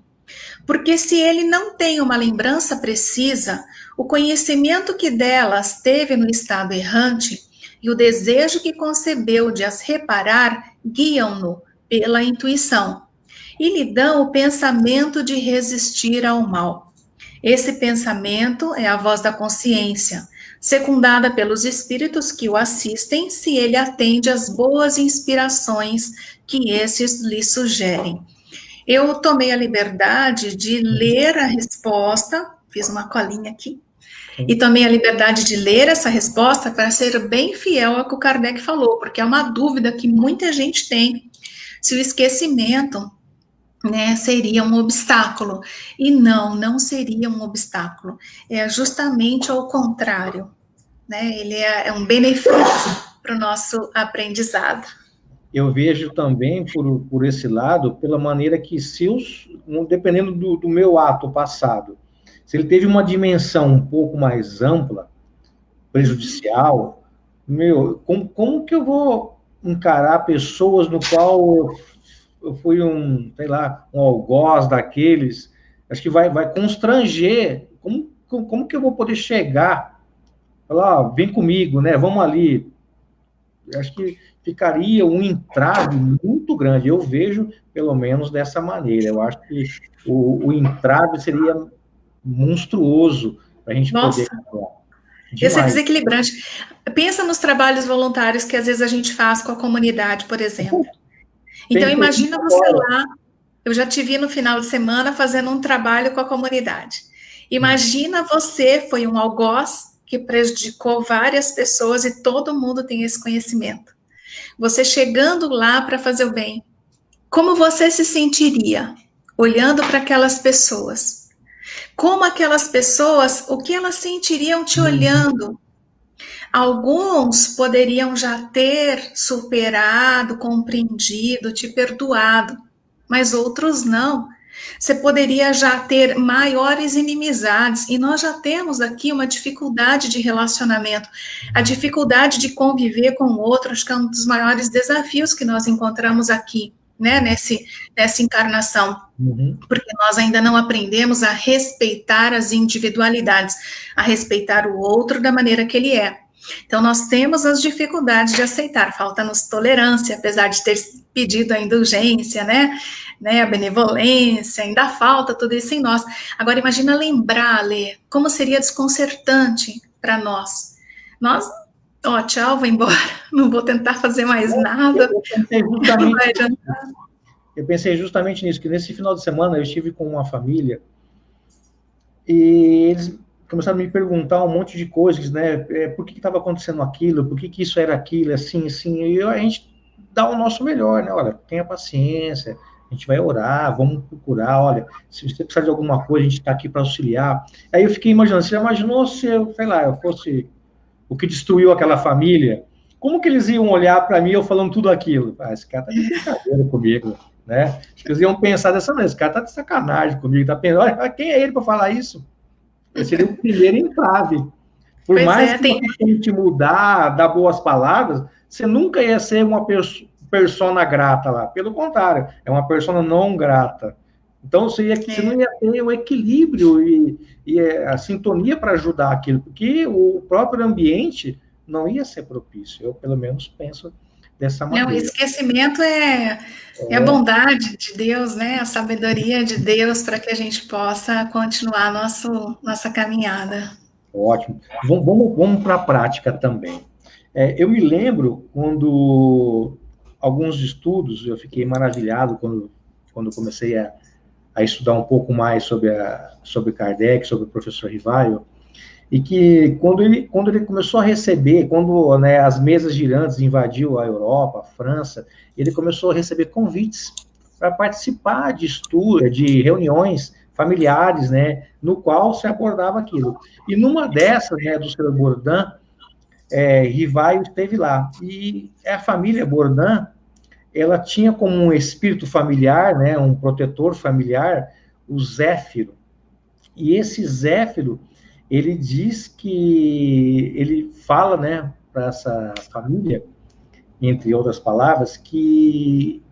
porque se ele não tem uma lembrança precisa, o conhecimento que delas teve no estado errante e o desejo que concebeu de as reparar guiam-no pela intuição e lhe dão o pensamento de resistir ao mal. Esse pensamento é a voz da consciência, secundada pelos espíritos que o assistem, se ele atende às boas inspirações que esses lhe sugerem. Eu tomei a liberdade de ler a resposta, fiz uma colinha aqui, e tomei a liberdade de ler essa resposta para ser bem fiel ao que o Kardec falou, porque é uma dúvida que muita gente tem, se o esquecimento, né, seria um obstáculo. E não seria um obstáculo. É justamente ao contrário, né? Ele é um benefício para o nosso aprendizado. Eu vejo também por esse lado, pela maneira que dependendo do meu ato passado, se ele teve uma dimensão um pouco mais ampla, prejudicial, como que eu vou encarar pessoas no qual eu fui sei lá, um algoz daqueles, acho que vai constranger, como que eu vou poder chegar, falar, vem comigo, né, vamos ali, acho que ficaria um entrave muito grande, eu vejo, pelo menos, dessa maneira, eu acho que o entrave seria monstruoso para a gente poder... Esse é desequilibrante. Pensa nos trabalhos voluntários que às vezes a gente faz com a comunidade, por exemplo. Então, imagina você lá, eu já te vi no final de semana fazendo um trabalho com a comunidade. Imagina você foi um algoz que prejudicou várias pessoas e todo mundo tem esse conhecimento. Você chegando lá para fazer o bem, como você se sentiria olhando para aquelas pessoas? Como aquelas pessoas, o que elas sentiriam te olhando? Alguns poderiam já ter superado, compreendido, te perdoado, mas outros não. Você poderia já ter maiores inimizades, e nós já temos aqui uma dificuldade de relacionamento, a dificuldade de conviver com o outro, acho que é um dos maiores desafios que nós encontramos aqui, né, nessa encarnação, porque nós ainda não aprendemos a respeitar as individualidades, a respeitar o outro da maneira que ele é. Então, nós temos as dificuldades de aceitar, falta-nos tolerância, apesar de ter pedido a indulgência, né, a benevolência, ainda falta tudo isso em nós. Agora, imagina lembrar, Lê, como seria desconcertante para nós. Nós, tchau, vou embora, não vou tentar fazer mais nada, não vai adiantar. Eu pensei justamente nisso, que nesse final de semana eu estive com uma família e eles começaram a me perguntar um monte de coisas, né? Por que estava acontecendo aquilo? Por que isso era aquilo? Assim, e a gente dá o nosso melhor, né? Olha, tenha paciência, a gente vai orar, vamos procurar, olha, se você precisar de alguma coisa, a gente está aqui para auxiliar. Aí eu fiquei imaginando, você já imaginou se eu, sei lá, eu fosse o que destruiu aquela família? Como que eles iam olhar para mim eu falando tudo aquilo? Esse cara tá de brincadeira comigo, né? Acho que eles iam pensar dessa maneira, esse cara tá de sacanagem comigo, tá pensando, olha, quem é ele para falar isso? Esse seria o primeiro entrave. Por mais que você tente mudar, dar boas palavras, você nunca ia ser uma persona grata lá. Pelo contrário, é uma persona não grata. Então, você não ia ter o equilíbrio e a sintonia para ajudar aquilo, porque o próprio ambiente não ia ser propício. Eu, pelo menos, penso dessa maneira. Não, esquecimento é a bondade de Deus, né? A sabedoria de Deus para que a gente possa continuar nossa caminhada. Ótimo. Vamos para a prática também. Eu me lembro quando alguns estudos, eu fiquei maravilhado quando comecei a estudar um pouco mais sobre Kardec, sobre o professor Rivaio, e que quando ele começou a receber, quando, né, as mesas girantes invadiu a Europa, a França, ele começou a receber convites para participar de estudos, de reuniões familiares, né, no qual se abordava aquilo. E numa dessas, né, do Sr. Bourdain, Rivaio esteve lá. E a família Bourdain, ela tinha como um espírito familiar, né, um protetor familiar, o Zéfiro. E esse Zéfiro, ele diz que, ele fala, né, para essa família, entre outras palavras, que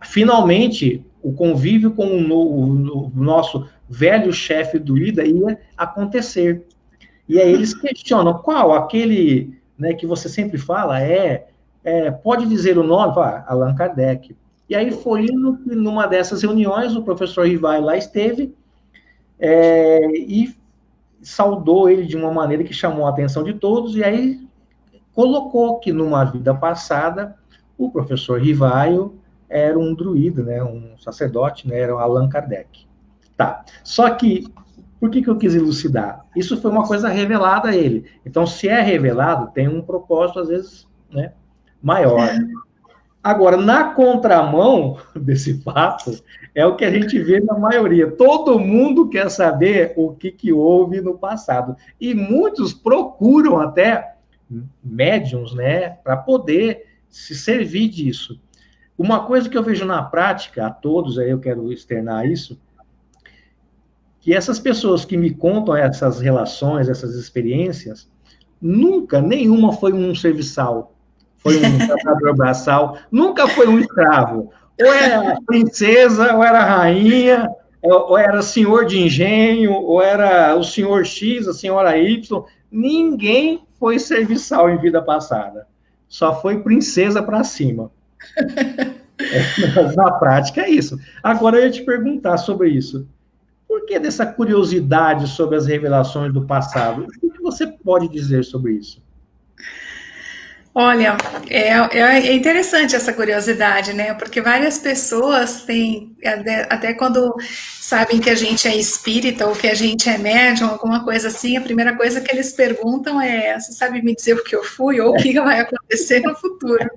finalmente o convívio com o nosso velho chefe do IDA ia acontecer. E aí eles questionam, qual? Aquele, né, que você sempre fala, pode dizer o nome? Allan Kardec. E aí foi numa dessas reuniões, o professor Rivaio lá esteve, e saudou ele de uma maneira que chamou a atenção de todos, e aí colocou que numa vida passada o professor Rivaio era um druida, né, um sacerdote, né, era o Allan Kardec. Tá. Só que, por que eu quis elucidar? Isso foi uma coisa revelada a ele. Então, se é revelado, tem um propósito, às vezes, né, maior. Agora, na contramão desse fato, é o que a gente vê na maioria. Todo mundo quer saber o que houve no passado. E muitos procuram até médiums, né, para poder se servir disso. Uma coisa que eu vejo na prática, a todos, aí eu quero externar isso, que essas pessoas que me contam essas relações, essas experiências, nunca, nenhuma foi um serviçal, foi um tratador braçal, nunca foi um escravo. Ou era princesa, ou era rainha, ou era senhor de engenho, ou era o senhor X, a senhora Y. Ninguém foi serviçal em vida passada. Só foi princesa para cima. Na prática é isso. Agora eu ia te perguntar sobre isso. Por que dessa curiosidade sobre as revelações do passado? O que você pode dizer sobre isso? Olha, é interessante essa curiosidade, né? Porque várias pessoas têm, até quando sabem que a gente é espírita ou que a gente é médium, alguma coisa assim, a primeira coisa que eles perguntam é: você sabe me dizer o que eu fui ou o que vai acontecer no futuro?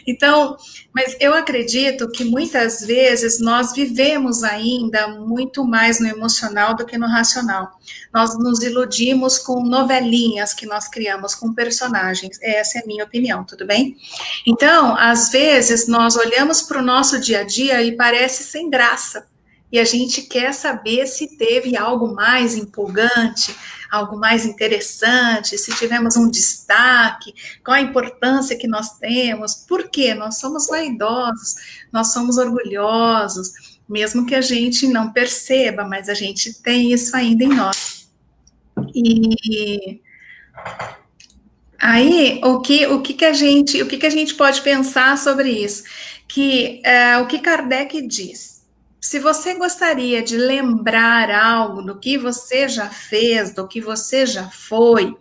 Então, mas eu acredito que muitas vezes nós vivemos ainda muito mais no emocional do que no racional. Nós nos iludimos com novelinhas que nós criamos com personagens. Essa é a minha opinião, tudo bem? Então, às vezes, nós olhamos para o nosso dia a dia e parece sem graça. E a gente quer saber se teve algo mais empolgante, algo mais interessante, se tivemos um destaque, qual a importância que nós temos, por quê? Nós somos vaidosos, nós somos orgulhosos, mesmo que a gente não perceba, mas a gente tem isso ainda em nós. E aí, o que a gente pode pensar sobre isso? Que o que Kardec diz? Se você gostaria de lembrar algo do que você já fez, do que você já foi,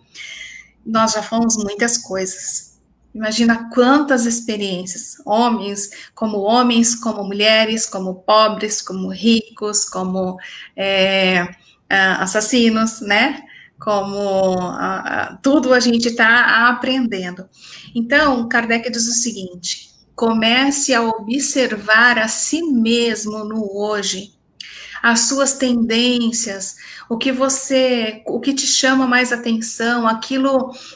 nós já fomos muitas coisas. Imagina quantas experiências, homens, como mulheres, como pobres, como ricos, como assassinos, né? Como tudo a gente está aprendendo. Então, Kardec diz o seguinte: comece a observar a si mesmo no hoje, as suas tendências, o que te chama mais atenção,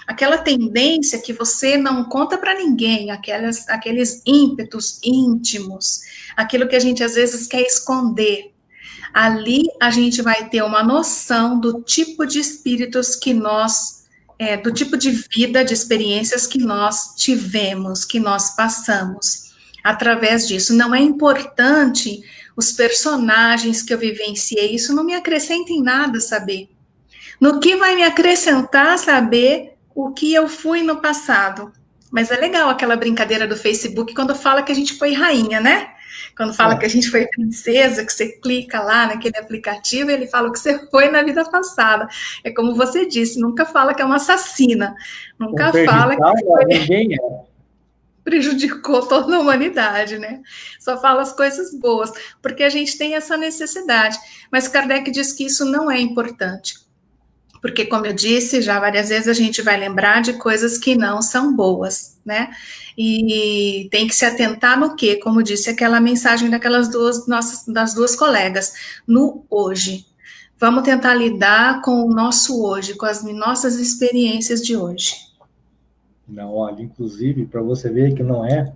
aquela tendência que você não conta para ninguém, aqueles ímpetos íntimos, aquilo que a gente às vezes quer esconder. Ali a gente vai ter uma noção do tipo de espíritos que nós do tipo de vida, de experiências que nós tivemos, que nós passamos. Através disso, não é importante os personagens que eu vivenciei, isso não me acrescenta em nada saber. No que vai me acrescentar saber o que eu fui no passado. Mas é legal aquela brincadeira do Facebook quando fala que a gente foi rainha, né? Quando fala que a gente foi princesa, que você clica lá naquele aplicativo, ele fala o que você foi na vida passada. É como você disse, nunca fala que é uma assassina, nunca fala que prejudicou toda a humanidade, né? Só fala as coisas boas, porque a gente tem essa necessidade. Mas Kardec diz que isso não é importante. Porque, como eu disse, já várias vezes a gente vai lembrar de coisas que não são boas, né? E tem que se atentar no quê? Como disse aquela mensagem das duas colegas, no hoje. Vamos tentar lidar com o nosso hoje, com as nossas experiências de hoje. Não, olha, inclusive, para você ver que não é,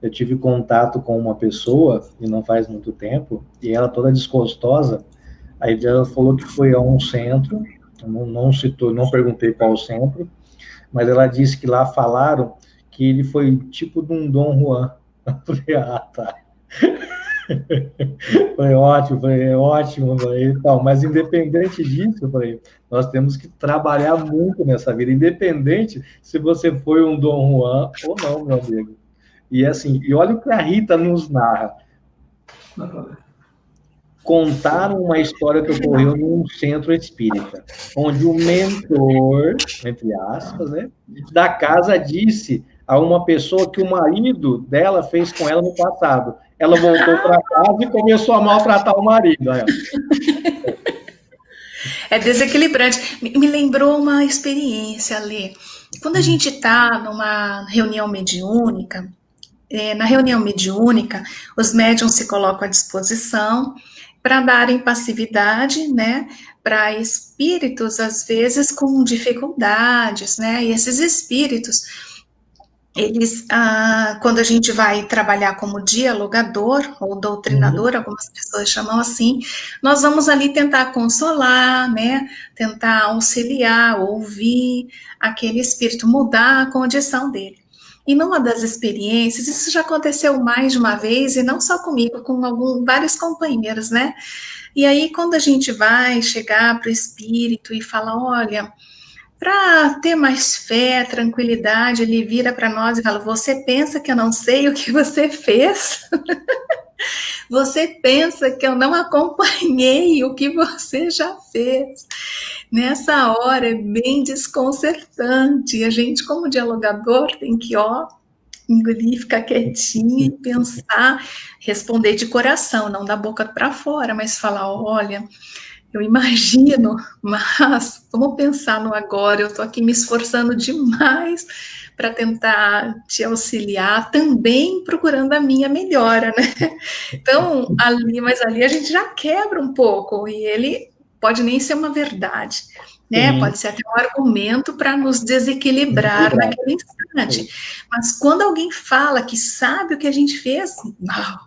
eu tive contato com uma pessoa, e não faz muito tempo, e ela toda desgostosa, aí ela falou que foi a um centro, não citou, não perguntei qual centro, mas ela disse que lá falaram que ele foi tipo de um Dom Juan. Eu falei, tá. Foi ótimo, então, mas independente disso, nós temos que trabalhar muito nessa vida, independente se você foi um Dom Juan ou não, meu amigo. E assim, e olha o que a Rita nos narra. Contaram uma história que ocorreu num centro espírita, onde o mentor, entre aspas, né, da casa disse a uma pessoa que o marido dela fez com ela no passado. Ela voltou para casa e começou a maltratar o marido. É desequilibrante. Me lembrou uma experiência, Lê. Quando a gente está numa reunião mediúnica, na reunião mediúnica, os médiuns se colocam à disposição para darem passividade, né, para espíritos, às vezes, com dificuldades, né, e esses espíritos, eles, quando a gente vai trabalhar como dialogador, ou doutrinador, algumas pessoas chamam assim, nós vamos ali tentar consolar, né, tentar auxiliar, ouvir aquele espírito, mudar a condição dele. E numa das experiências, isso já aconteceu mais de uma vez, e não só comigo, com vários companheiros, né? E aí, quando a gente vai chegar para o espírito e fala, olha, para ter mais fé, tranquilidade, ele vira para nós e fala, você pensa que eu não sei o que você fez? Você pensa que eu não acompanhei o que você já fez? Nessa hora é bem desconcertante. E a gente, como dialogador, tem que, engolir, ficar quietinho e pensar, responder de coração, não da boca para fora, mas falar, olha, eu imagino, mas vamos pensar no agora, eu estou aqui me esforçando demais para tentar te auxiliar, também procurando a minha melhora, né? Então, mas ali a gente já quebra um pouco, e ele pode nem ser uma verdade, né? Sim. Pode ser até um argumento para nos desequilibrar naquele instante. Mas quando alguém fala que sabe o que a gente fez, uau!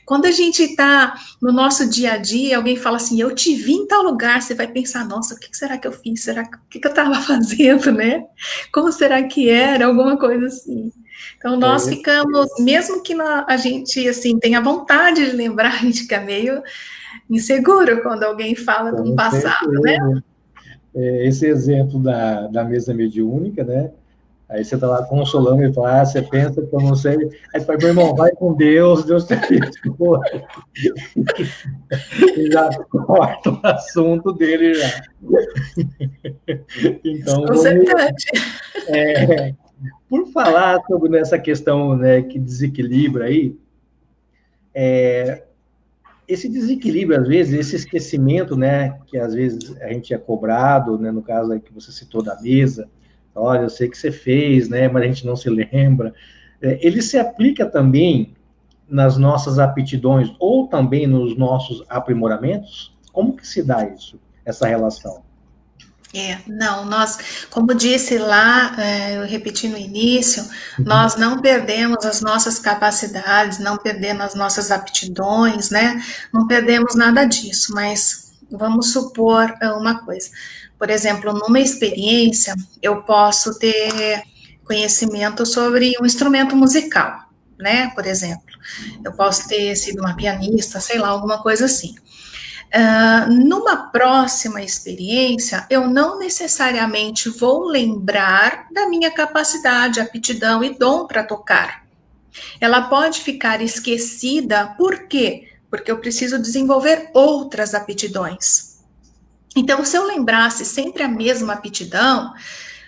Quando a gente está no nosso dia a dia, alguém fala assim, eu te vi em tal lugar, você vai pensar, nossa, o que será que eu fiz? O que eu estava fazendo, né? Como será que era? Alguma coisa assim. Então, nós ficamos, mesmo que a gente, assim, tenha vontade de lembrar, a gente fica meio inseguro quando alguém fala de um passado, né? Esse exemplo da mesa mediúnica, né? Aí você tá lá consolando e fala, você pensa que eu não sei. Aí você fala, meu irmão, vai com Deus, Deus te abençoe. E já corta o assunto dele já. Então, por falar sobre essa questão, né, que desequilibra aí, esse desequilíbrio, às vezes, esse esquecimento, né, que às vezes a gente é cobrado, né, no caso aí que você citou da mesa, olha, eu sei que você fez, né, mas a gente não se lembra. Ele se aplica também nas nossas aptidões ou também nos nossos aprimoramentos? Como que se dá isso, essa relação? Não, nós, como disse lá, eu repeti no início, nós não perdemos as nossas capacidades, não perdemos as nossas aptidões, né? Não perdemos nada disso, mas vamos supor uma coisa. Por exemplo, numa experiência, eu posso ter conhecimento sobre um instrumento musical, né? Por exemplo, eu posso ter sido uma pianista, sei lá, alguma coisa assim. Numa próxima experiência, eu não necessariamente vou lembrar da minha capacidade, aptidão e dom para tocar. Ela pode ficar esquecida, por quê? Porque eu preciso desenvolver outras aptidões. Então, se eu lembrasse sempre a mesma aptidão,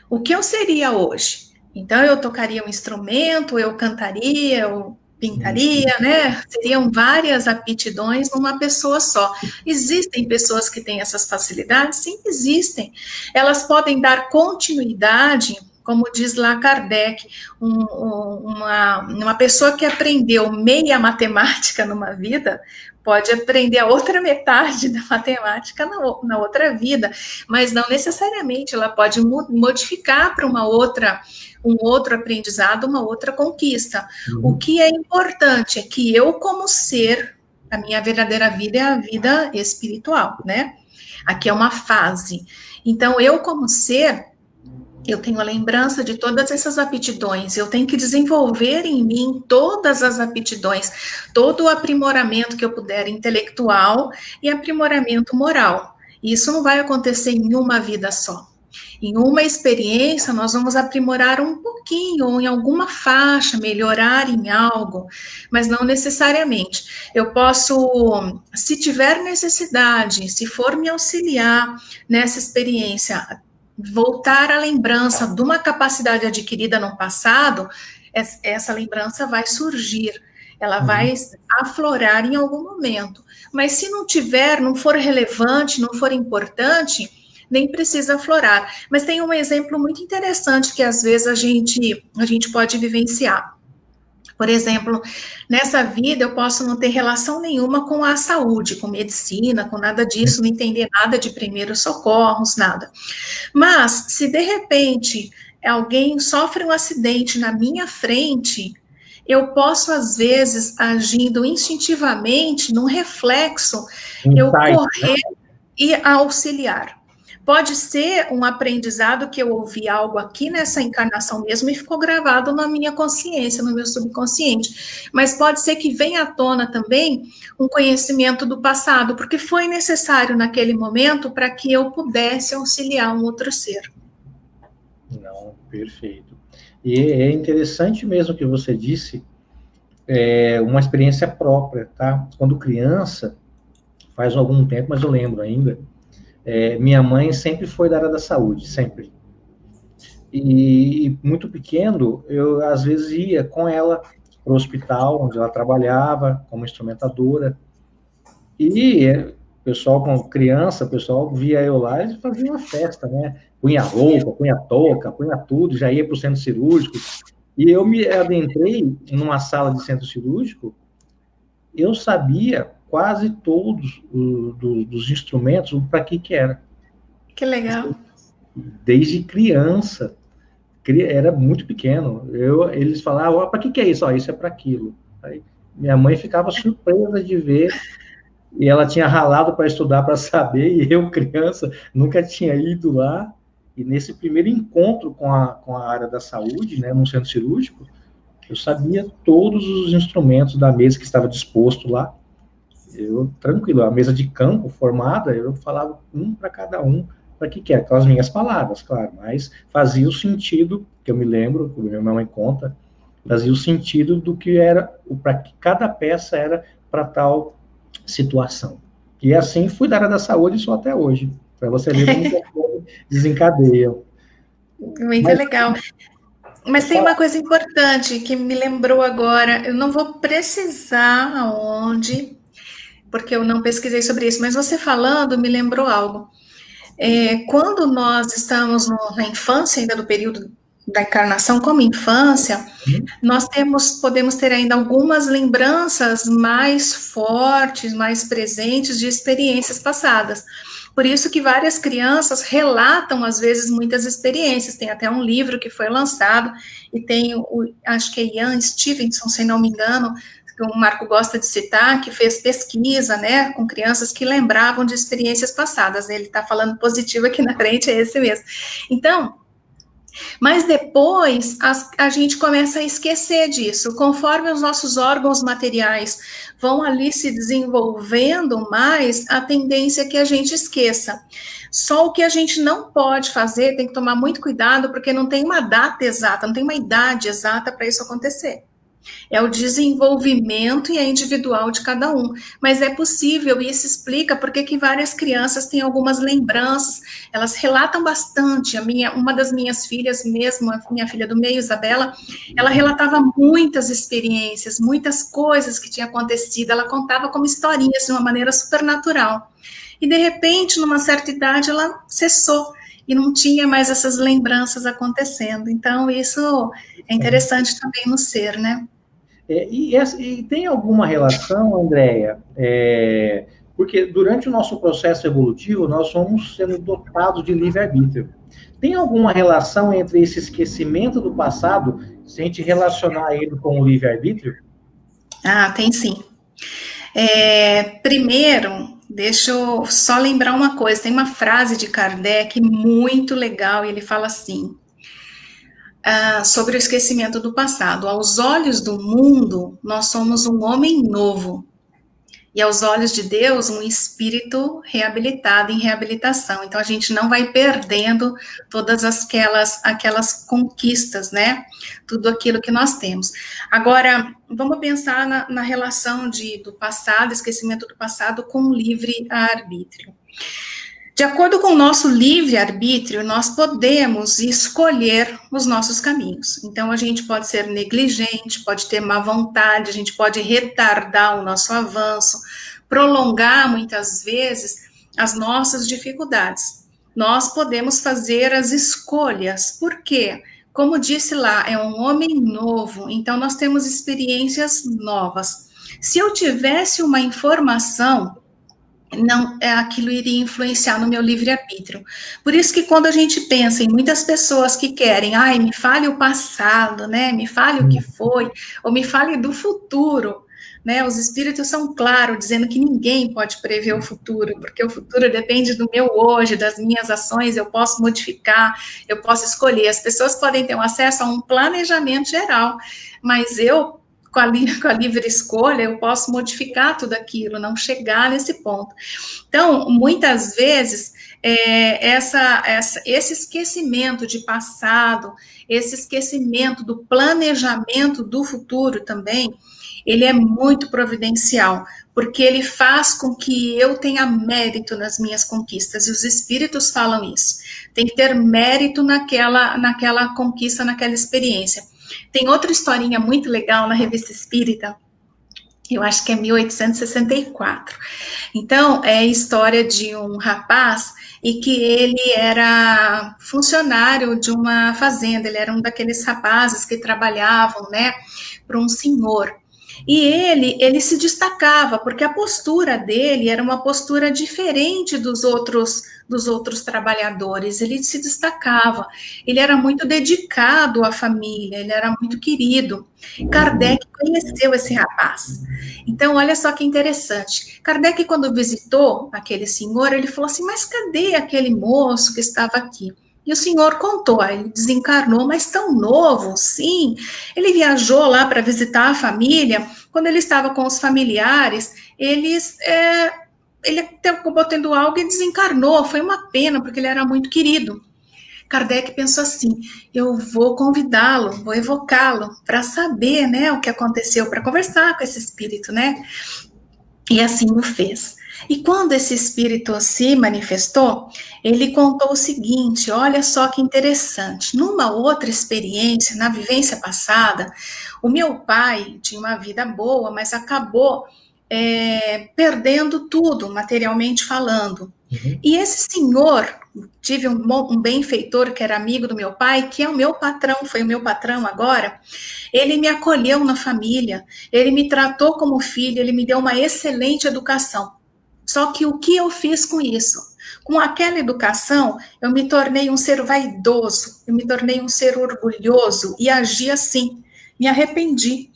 o que eu seria hoje? Então, eu tocaria um instrumento, eu cantaria, eu pintaria, né? Seriam várias aptidões numa pessoa só. Existem pessoas que têm essas facilidades? Sim, existem. Elas podem dar continuidade, como diz lá Kardec, uma pessoa que aprendeu meia matemática numa vida, pode aprender a outra metade da matemática na outra vida, mas não necessariamente ela pode modificar para um outro aprendizado, uma outra conquista. O que é importante é que eu, como ser, a minha verdadeira vida é a vida espiritual, né? Aqui é uma fase. Então, eu, como ser, eu tenho a lembrança de todas essas aptidões, eu tenho que desenvolver em mim todas as aptidões, todo o aprimoramento que eu puder, intelectual e aprimoramento moral. Isso não vai acontecer em uma vida só. Em uma experiência, nós vamos aprimorar um pouquinho, ou em alguma faixa, melhorar em algo, mas não necessariamente. Eu posso, se tiver necessidade, se for me auxiliar nessa experiência, voltar à lembrança de uma capacidade adquirida no passado, essa lembrança vai surgir, ela vai aflorar em algum momento. Mas se não tiver, não for relevante, não for importante, nem precisa aflorar. Mas tem um exemplo muito interessante que às vezes a gente pode vivenciar. Por exemplo, nessa vida eu posso não ter relação nenhuma com a saúde, com medicina, com nada disso, não entender nada de primeiros socorros, nada. Mas, se de repente alguém sofre um acidente na minha frente, eu posso, às vezes, agindo instintivamente, num reflexo, eu correr e auxiliar. Pode ser um aprendizado que eu ouvi algo aqui nessa encarnação mesmo e ficou gravado na minha consciência, no meu subconsciente. Mas pode ser que venha à tona também um conhecimento do passado, porque foi necessário naquele momento para que eu pudesse auxiliar um outro ser. Não, perfeito. E é interessante mesmo que você disse, uma experiência própria, tá? Quando criança, faz algum tempo, mas eu lembro ainda, minha mãe sempre foi da área da saúde, sempre. E muito pequeno, eu às vezes ia com ela para o hospital, onde ela trabalhava como instrumentadora. E o pessoal, com criança, o pessoal via eu lá e fazia uma festa, né? Punha roupa, punha touca, punha tudo, já ia para o centro cirúrgico. E eu me adentrei numa sala de centro cirúrgico, eu sabia quase todos dos instrumentos, para que era. Que legal. Desde criança, era muito pequeno. Eles falavam, para que é isso? Isso é para aquilo. Aí, minha mãe ficava surpresa de ver, e ela tinha ralado para estudar, para saber, e eu, criança, nunca tinha ido lá. E nesse primeiro encontro com a área da saúde, né, no centro cirúrgico, eu sabia todos os instrumentos da mesa que estava disposto lá. Eu, tranquilo, a mesa de campo formada, eu falava um para cada um, para que é? Com as minhas palavras, claro, mas fazia o sentido, que eu me lembro, que minha mãe conta, fazia o sentido do que era, para que cada peça era para tal situação. E assim fui da área da saúde, só até hoje, para você ver como desencadeiam. Muito legal. Mas tem uma coisa importante que me lembrou agora, eu não vou precisar aonde, porque eu não pesquisei sobre isso, mas você falando me lembrou algo. Quando nós estamos na infância, ainda do período da encarnação como infância, nós podemos ter ainda algumas lembranças mais fortes, mais presentes de experiências passadas. Por isso que várias crianças relatam, às vezes, muitas experiências. Tem até um livro que foi lançado, e tem, acho que é Ian Stevenson, se não me engano, que o Marco gosta de citar, que fez pesquisa, né, com crianças que lembravam de experiências passadas. Ele está falando positivo aqui na frente, é esse mesmo. Então, mas depois a gente começa a esquecer disso. Conforme os nossos órgãos materiais vão ali se desenvolvendo mais, a tendência é que a gente esqueça. Só o que a gente não pode fazer, tem que tomar muito cuidado, porque não tem uma data exata, não tem uma idade exata para isso acontecer. É o desenvolvimento e é individual de cada um. Mas é possível, e isso explica porque que várias crianças têm algumas lembranças, elas relatam bastante. Uma das minhas filhas mesmo, a minha filha do meio, Isabela, ela relatava muitas experiências, muitas coisas que tinham acontecido, ela contava como historinhas de uma maneira super natural. E de repente, numa certa idade, ela cessou e não tinha mais essas lembranças acontecendo. Então, isso é interessante também no ser, né? E tem alguma relação, Andréia? Porque durante o nosso processo evolutivo, nós somos sendo dotados de livre-arbítrio. Tem alguma relação entre esse esquecimento do passado, se a gente relacionar ele com o livre-arbítrio? Ah, tem sim. Primeiro, deixa eu só lembrar uma coisa. Tem uma frase de Kardec muito legal, e ele fala assim, sobre o esquecimento do passado. Aos olhos do mundo, nós somos um homem novo. E aos olhos de Deus, um espírito reabilitado em reabilitação. Então, a gente não vai perdendo todas aquelas conquistas, né? Tudo aquilo que nós temos. Agora, vamos pensar na relação do passado, esquecimento do passado, com o livre-arbítrio. De acordo com o nosso livre-arbítrio, nós podemos escolher os nossos caminhos. Então, a gente pode ser negligente, pode ter má vontade, a gente pode retardar o nosso avanço, prolongar, muitas vezes, as nossas dificuldades. Nós podemos fazer as escolhas. Por quê? Como disse lá, é um homem novo, então nós temos experiências novas. Se eu tivesse uma informação, não, aquilo iria influenciar no meu livre-arbítrio. Por isso que quando a gente pensa em muitas pessoas que querem, me fale o passado, né, me fale o que foi, ou me fale do futuro, né, os espíritos são claros, dizendo que ninguém pode prever o futuro, porque o futuro depende do meu hoje, das minhas ações, eu posso modificar, eu posso escolher. As pessoas podem ter um acesso a um planejamento geral, mas eu, com a livre escolha, eu posso modificar tudo aquilo, não chegar nesse ponto. Então, muitas vezes, esse esquecimento de passado, esse esquecimento do planejamento do futuro também, ele é muito providencial, porque ele faz com que eu tenha mérito nas minhas conquistas, e os espíritos falam isso. Tem que ter mérito naquela conquista, naquela experiência. Tem outra historinha muito legal na Revista Espírita, eu acho que é 1864. Então, é a história de um rapaz e que ele era funcionário de uma fazenda, ele era um daqueles rapazes que trabalhavam, né, para um senhor. E ele se destacava, porque a postura dele era uma postura diferente dos outros trabalhadores, ele se destacava, ele era muito dedicado à família, ele era muito querido. Kardec conheceu esse rapaz. Então, olha só que interessante. Kardec, quando visitou aquele senhor, ele falou assim, mas cadê aquele moço que estava aqui? E o senhor contou, ele desencarnou, mas tão novo, sim. Ele viajou lá para visitar a família. Quando ele estava com os familiares, ele acabou tendo algo e desencarnou. Foi uma pena, porque ele era muito querido. Kardec pensou assim, eu vou convidá-lo, vou evocá-lo para saber, né, o que aconteceu, para conversar com esse espírito, né? E assim o fez. E quando esse espírito se manifestou, ele contou o seguinte, olha só que interessante, numa outra experiência, na vivência passada, o meu pai tinha uma vida boa, mas acabou perdendo tudo, materialmente falando. E esse senhor, tive um benfeitor que era amigo do meu pai, que é o meu patrão, foi o meu patrão agora, ele me acolheu na família, ele me tratou como filho, ele me deu uma excelente educação. Só que o que eu fiz com isso? Com aquela educação, eu me tornei um ser vaidoso, eu me tornei um ser orgulhoso e agi assim, me arrependi.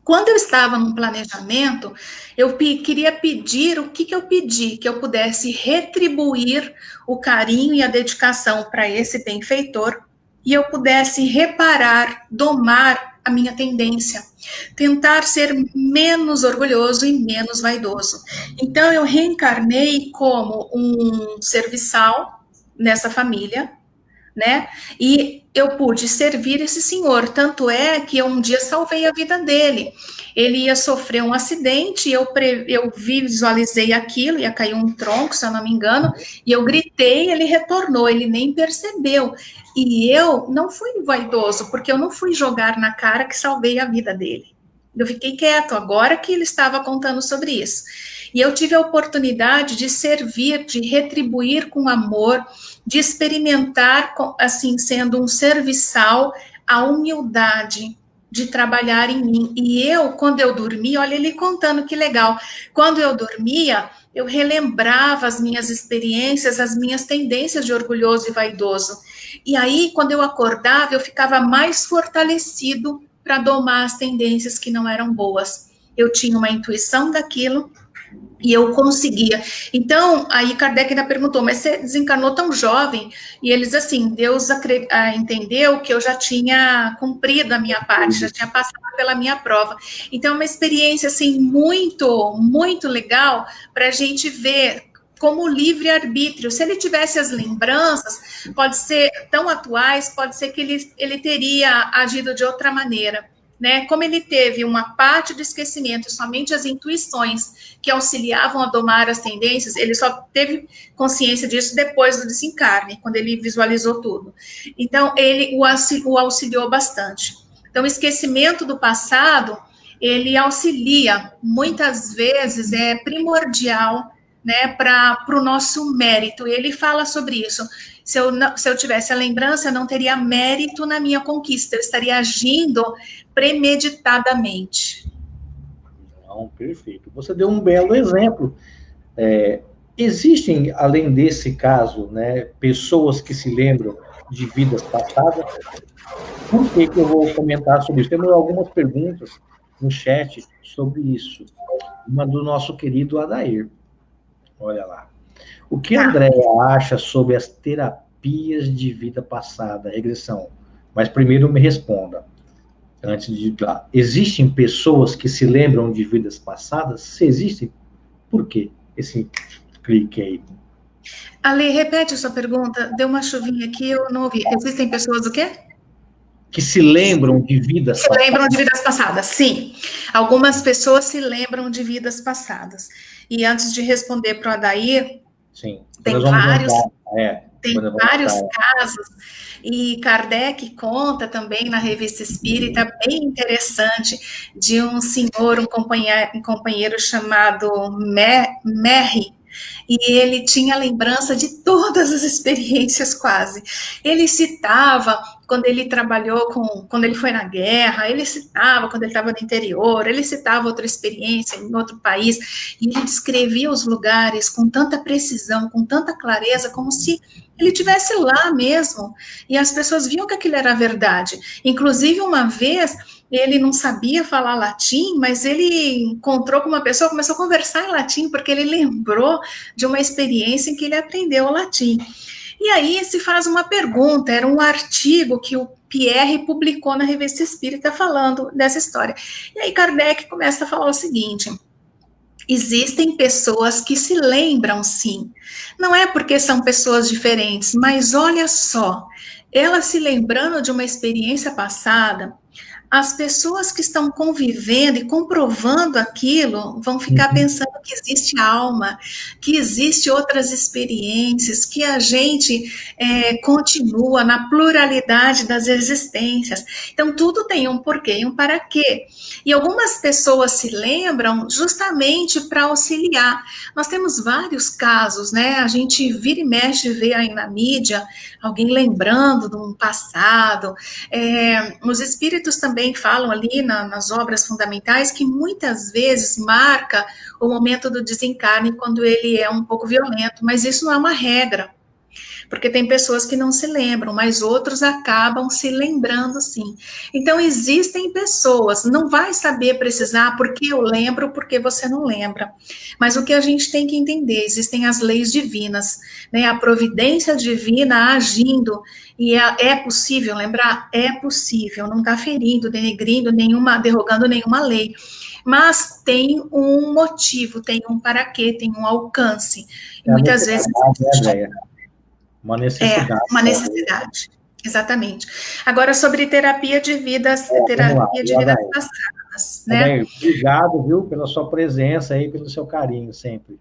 Quando eu estava num planejamento, eu queria pedir o que eu pedi, que eu pudesse retribuir o carinho e a dedicação para esse benfeitor e eu pudesse reparar, domar a minha tendência, tentar ser menos orgulhoso e menos vaidoso. Então, eu reencarnei como um serviçal nessa família, né? E eu pude servir esse senhor, tanto é que eu um dia salvei a vida dele. Ele ia sofrer um acidente, eu visualizei aquilo, ia cair um tronco, se eu não me engano, e eu gritei, ele retornou, ele nem percebeu. E eu não fui vaidoso, porque eu não fui jogar na cara que salvei a vida dele. Eu fiquei quieto, agora que ele estava contando sobre isso. E eu tive a oportunidade de servir, de retribuir com amor, de experimentar, assim, sendo um serviçal, a humildade de trabalhar em mim. E eu, quando eu dormia, olha ele contando que legal, quando eu dormia, eu relembrava as minhas experiências, as minhas tendências de orgulhoso e vaidoso. E aí, quando eu acordava, eu ficava mais fortalecido para domar as tendências que não eram boas. Eu tinha uma intuição daquilo, e eu conseguia. Então, aí Kardec ainda perguntou, mas você desencarnou tão jovem? E eles, assim, Deus entendeu que eu já tinha cumprido a minha parte, já tinha passado pela minha prova. Então, é uma experiência, assim, muito, muito legal para a gente ver como livre-arbítrio. Se ele tivesse as lembranças, pode ser tão atuais, pode ser que ele teria agido de outra maneira. Né? Como ele teve uma parte do esquecimento, somente as intuições que auxiliavam a domar as tendências, ele só teve consciência disso depois do desencarne, quando ele visualizou tudo. Então, ele o auxiliou bastante. Então, o esquecimento do passado, ele auxilia, muitas vezes é primordial, né, para o nosso mérito. E ele fala sobre isso. Se eu tivesse a lembrança, eu não teria mérito na minha conquista, eu estaria agindo premeditadamente. Não, perfeito. Você deu um belo exemplo. Existem, além desse caso, né, pessoas que se lembram de vidas passadas? Por que eu vou comentar sobre isso? Temos algumas perguntas no chat sobre isso. Uma do nosso querido Adair. Olha lá. O que a Andréia acha sobre as terapias de vida passada, regressão? Mas primeiro me responda, antes de ir lá. Existem pessoas que se lembram de vidas passadas? Se existem, por quê? Esse clique aí. Ale, repete a sua pergunta. Deu uma chuvinha aqui, eu não ouvi. Existem pessoas o quê? Que se lembram de vidas passadas. Se lembram de vidas passadas, sim. Algumas pessoas se lembram de vidas passadas. E antes de responder para o Adair, sim, tem vários casos, e Kardec conta também na Revista Espírita, bem interessante, de um senhor, um companheiro chamado Merri, e ele tinha lembrança de todas as experiências quase. Ele citava quando ele trabalhou quando ele foi na guerra, ele citava quando ele estava no interior, ele citava outra experiência em outro país, e ele descrevia os lugares com tanta precisão, com tanta clareza, como se ele estivesse lá mesmo, e as pessoas viam que aquilo era verdade. Inclusive, uma vez, ele não sabia falar latim, mas ele encontrou com uma pessoa, começou a conversar em latim, porque ele lembrou de uma experiência em que ele aprendeu o latim. E aí se faz uma pergunta, era um artigo que o Pierre publicou na Revista Espírita falando dessa história. E aí Kardec começa a falar o seguinte: existem pessoas que se lembram, sim. Não é porque são pessoas diferentes, mas olha só, ela se lembrando de uma experiência passada, as pessoas que estão convivendo e comprovando aquilo vão ficar pensando que existe alma, que existe outras experiências, que a gente continua na pluralidade das existências. Então, tudo tem um porquê e um para quê. E algumas pessoas se lembram justamente para auxiliar. Nós temos vários casos, né? A gente vira e mexe, vê aí na mídia, alguém lembrando de um passado. Os espíritos também falam ali nas obras fundamentais que muitas vezes marca o momento do desencarne quando ele é um pouco violento, mas isso não é uma regra. Porque tem pessoas que não se lembram, mas outros acabam se lembrando sim. Então, existem pessoas, não vai saber precisar porque eu lembro, porque você não lembra. Mas o que a gente tem que entender, existem as leis divinas, né? A providência divina agindo, e é possível lembrar? É possível, não está ferindo, denegrindo nenhuma, derrogando nenhuma lei. Mas tem um motivo, tem um para quê, tem um alcance. E É a muitas vezes necessidade, né, Andréia? Uma é necessidade. uma necessidade. Exatamente. Agora, sobre terapia de vidas, Vamos lá, terapia de vidas passadas, né? Andréia, obrigado, viu, pela sua presença aí, pelo seu carinho sempre.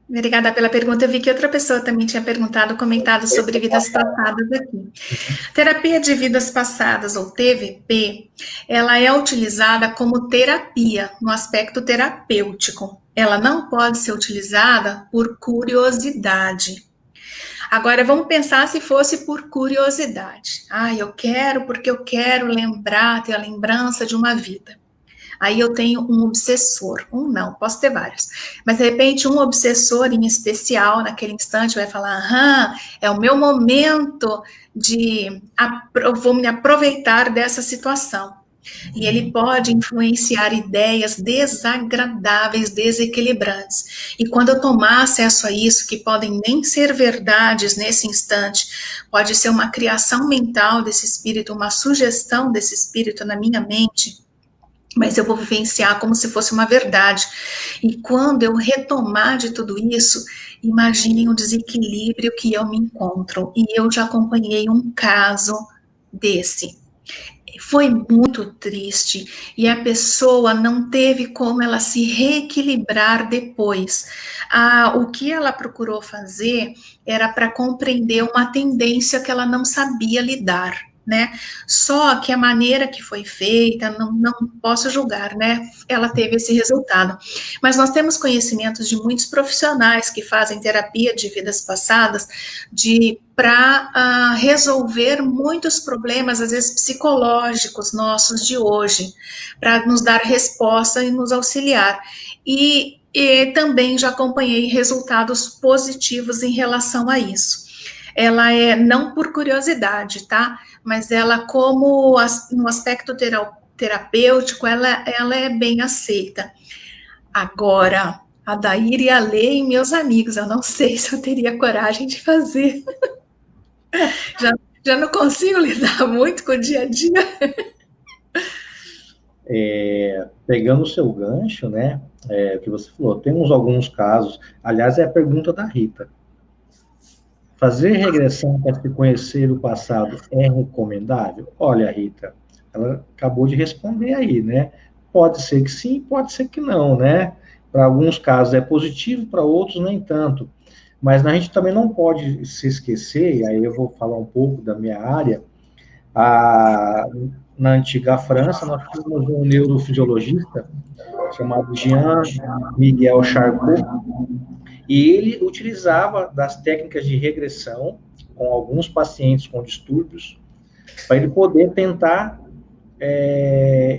Obrigada pela pergunta. Eu vi que outra pessoa também tinha perguntado, comentado sobre vidas passadas aqui. Terapia de vidas passadas, ou TVP, ela é utilizada como terapia, no aspecto terapêutico. Ela não pode ser utilizada por curiosidade. Agora, vamos pensar se fosse por curiosidade. Ah, eu quero porque eu quero lembrar, ter a lembrança de uma vida. Aí eu tenho um obsessor, não, posso ter vários, mas de repente um obsessor em especial, naquele instante, vai falar, é o meu momento vou me aproveitar dessa situação. E ele pode influenciar ideias desagradáveis, desequilibrantes. E quando eu tomar acesso a isso, que podem nem ser verdades nesse instante, pode ser uma criação mental desse espírito, uma sugestão desse espírito na minha mente, mas eu vou vivenciar como se fosse uma verdade. E quando eu retomar de tudo isso, imaginem o desequilíbrio que eu me encontro. E eu já acompanhei um caso desse. Foi muito triste e a pessoa não teve como ela se reequilibrar depois. O que ela procurou fazer era para compreender uma tendência que ela não sabia lidar, né? Só que a maneira que foi feita, não posso julgar, né? Ela teve esse resultado. Mas nós temos conhecimentos de muitos profissionais que fazem terapia de vidas passadas para resolver muitos problemas, às vezes psicológicos nossos de hoje, para nos dar resposta e nos auxiliar. E também já acompanhei resultados positivos em relação a isso. Ela é não por curiosidade, tá? Mas ela, como no aspecto terapêutico, ela é bem aceita. Agora, a Daíra e a Lê e meus amigos, eu não sei se eu teria coragem de fazer. Já não consigo lidar muito com o dia a dia. Pegando o seu gancho, né, que você falou, temos alguns casos, aliás, é a pergunta da Rita. Fazer regressão para se conhecer o passado é recomendável? Olha, Rita, ela acabou de responder aí, né? Pode ser que sim, pode ser que não, né? Para alguns casos é positivo, para outros nem tanto. Mas a gente também não pode se esquecer, e aí eu vou falar um pouco da minha área, na antiga França, nós tínhamos um neurofisiologista chamado Jean-Miguel Charcot, e ele utilizava das técnicas de regressão com alguns pacientes com distúrbios, para ele poder tentar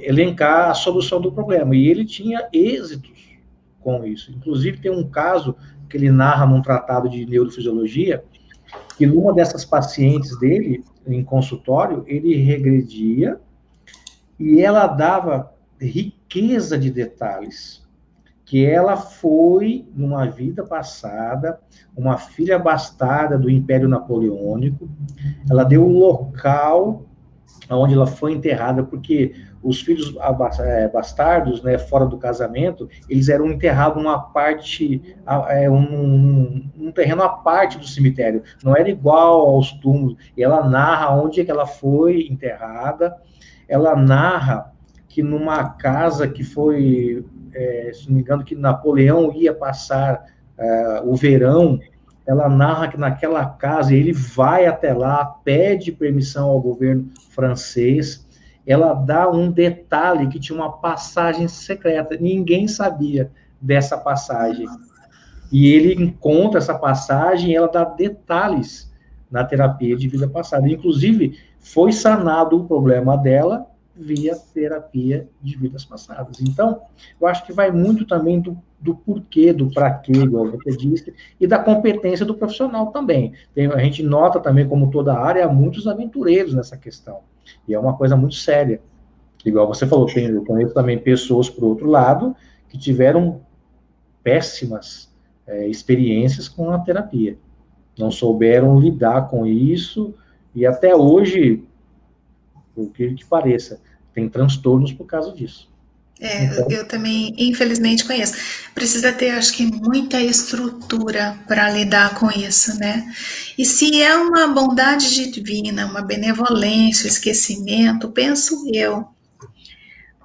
elencar a solução do problema. E ele tinha êxitos com isso. Inclusive, tem um caso que ele narra num tratado de neurofisiologia, que numa dessas pacientes dele, em consultório, ele regredia e ela dava riqueza de detalhes, que ela foi, numa vida passada, uma filha bastarda do Império Napoleônico. Ela deu o local onde ela foi enterrada, porque os filhos bastardos, né, fora do casamento, eles eram enterrados numa parte, um terreno à parte do cemitério, não era igual aos túmulos. E ela narra onde é que ela foi enterrada, ela narra que numa casa que foi, se não me engano, que Napoleão ia passar o verão, ela narra que naquela casa, ele vai até lá, pede permissão ao governo francês, ela dá um detalhe que tinha uma passagem secreta, ninguém sabia dessa passagem. E ele encontra essa passagem e ela dá detalhes na terapia de vida passada. Inclusive, foi sanado o problema dela via terapia de vidas passadas. Então, eu acho que vai muito também do porquê, do para quê, igual você disse, e da competência do profissional também. A gente nota também, como toda área, há muitos aventureiros nessa questão. E é uma coisa muito séria. Igual você falou, eu conheço também pessoas, por outro lado, que tiveram péssimas experiências com a terapia. Não souberam lidar com isso, e até hoje, por que pareça, tem transtornos por causa disso. Então, Eu também, infelizmente, conheço. Precisa ter, acho que, muita estrutura para lidar com isso, né? E se é uma bondade divina, uma benevolência, esquecimento, penso eu,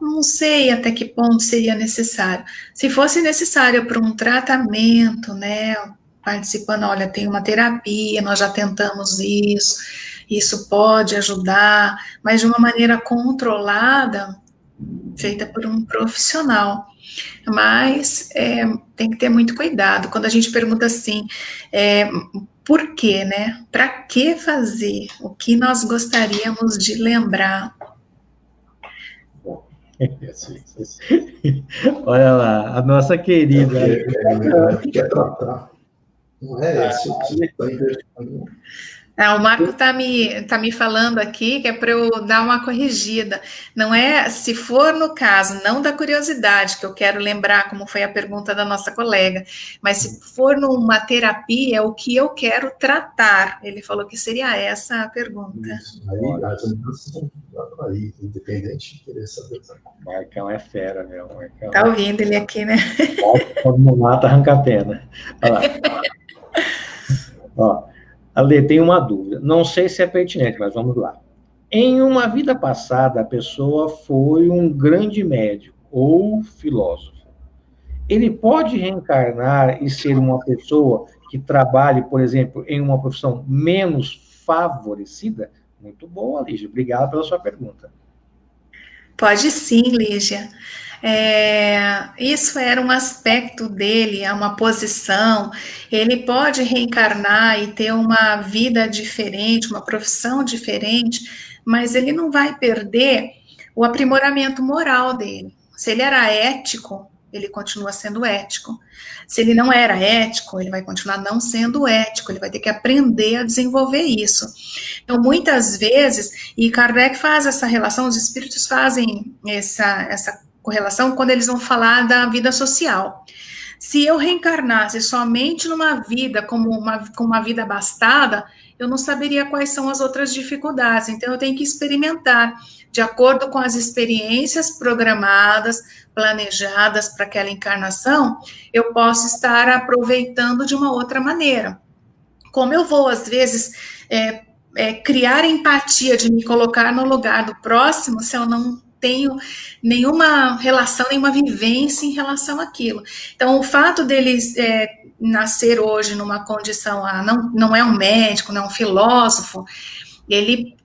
não sei até que ponto seria necessário. Se fosse necessário para um tratamento, né? Participando, olha, tem uma terapia, nós já tentamos isso pode ajudar, mas de uma maneira controlada, feita por um profissional. Mas tem que ter muito cuidado. Quando a gente pergunta assim, por quê, né? Para que fazer? O que nós gostaríamos de lembrar? Olha lá, a nossa querida. Quer tratar. Não é esse o que está investigando. O Marco tá me falando aqui que é para eu dar uma corrigida. Não é, se for no caso, não da curiosidade, que eu quero lembrar como foi a pergunta da nossa colega, mas se for numa terapia, é o que eu quero tratar. Ele falou que seria essa a pergunta. Isso. Aí as lembranças vão para aí, independente de querer saber. O Marcão é fera, meu. Marcão. Tá ouvindo ele aqui, né? Quando não mata, arranca a pena. Olha lá. Ó, Ale, tem uma dúvida. Não sei se é pertinente, mas vamos lá. Em uma vida passada, a pessoa foi um grande médico ou filósofo. Ele pode reencarnar e ser uma pessoa que trabalhe, por exemplo, em uma profissão menos favorecida? Muito boa, Lígia. Obrigado pela sua pergunta. Pode sim, Lígia. Isso era um aspecto dele, é uma posição. Ele pode reencarnar e ter uma vida diferente, uma profissão diferente, mas ele não vai perder o aprimoramento moral dele. Se ele era ético, ele continua sendo ético. Se ele não era ético, ele vai continuar não sendo ético, ele vai ter que aprender a desenvolver isso. Então, muitas vezes, e Kardec faz essa relação, os espíritos fazem essa correlação quando eles vão falar da vida social. Se eu reencarnasse somente numa vida como uma vida abastada, eu não saberia quais são as outras dificuldades. Então, eu tenho que experimentar de acordo com as experiências programadas, planejadas para aquela encarnação, eu posso estar aproveitando de uma outra maneira. Como eu vou, às vezes, criar empatia de me colocar no lugar do próximo, se eu não tenho nenhuma relação, nenhuma vivência em relação àquilo. Então, o fato deles nascer hoje numa condição, não é um médico, não é um filósofo, ele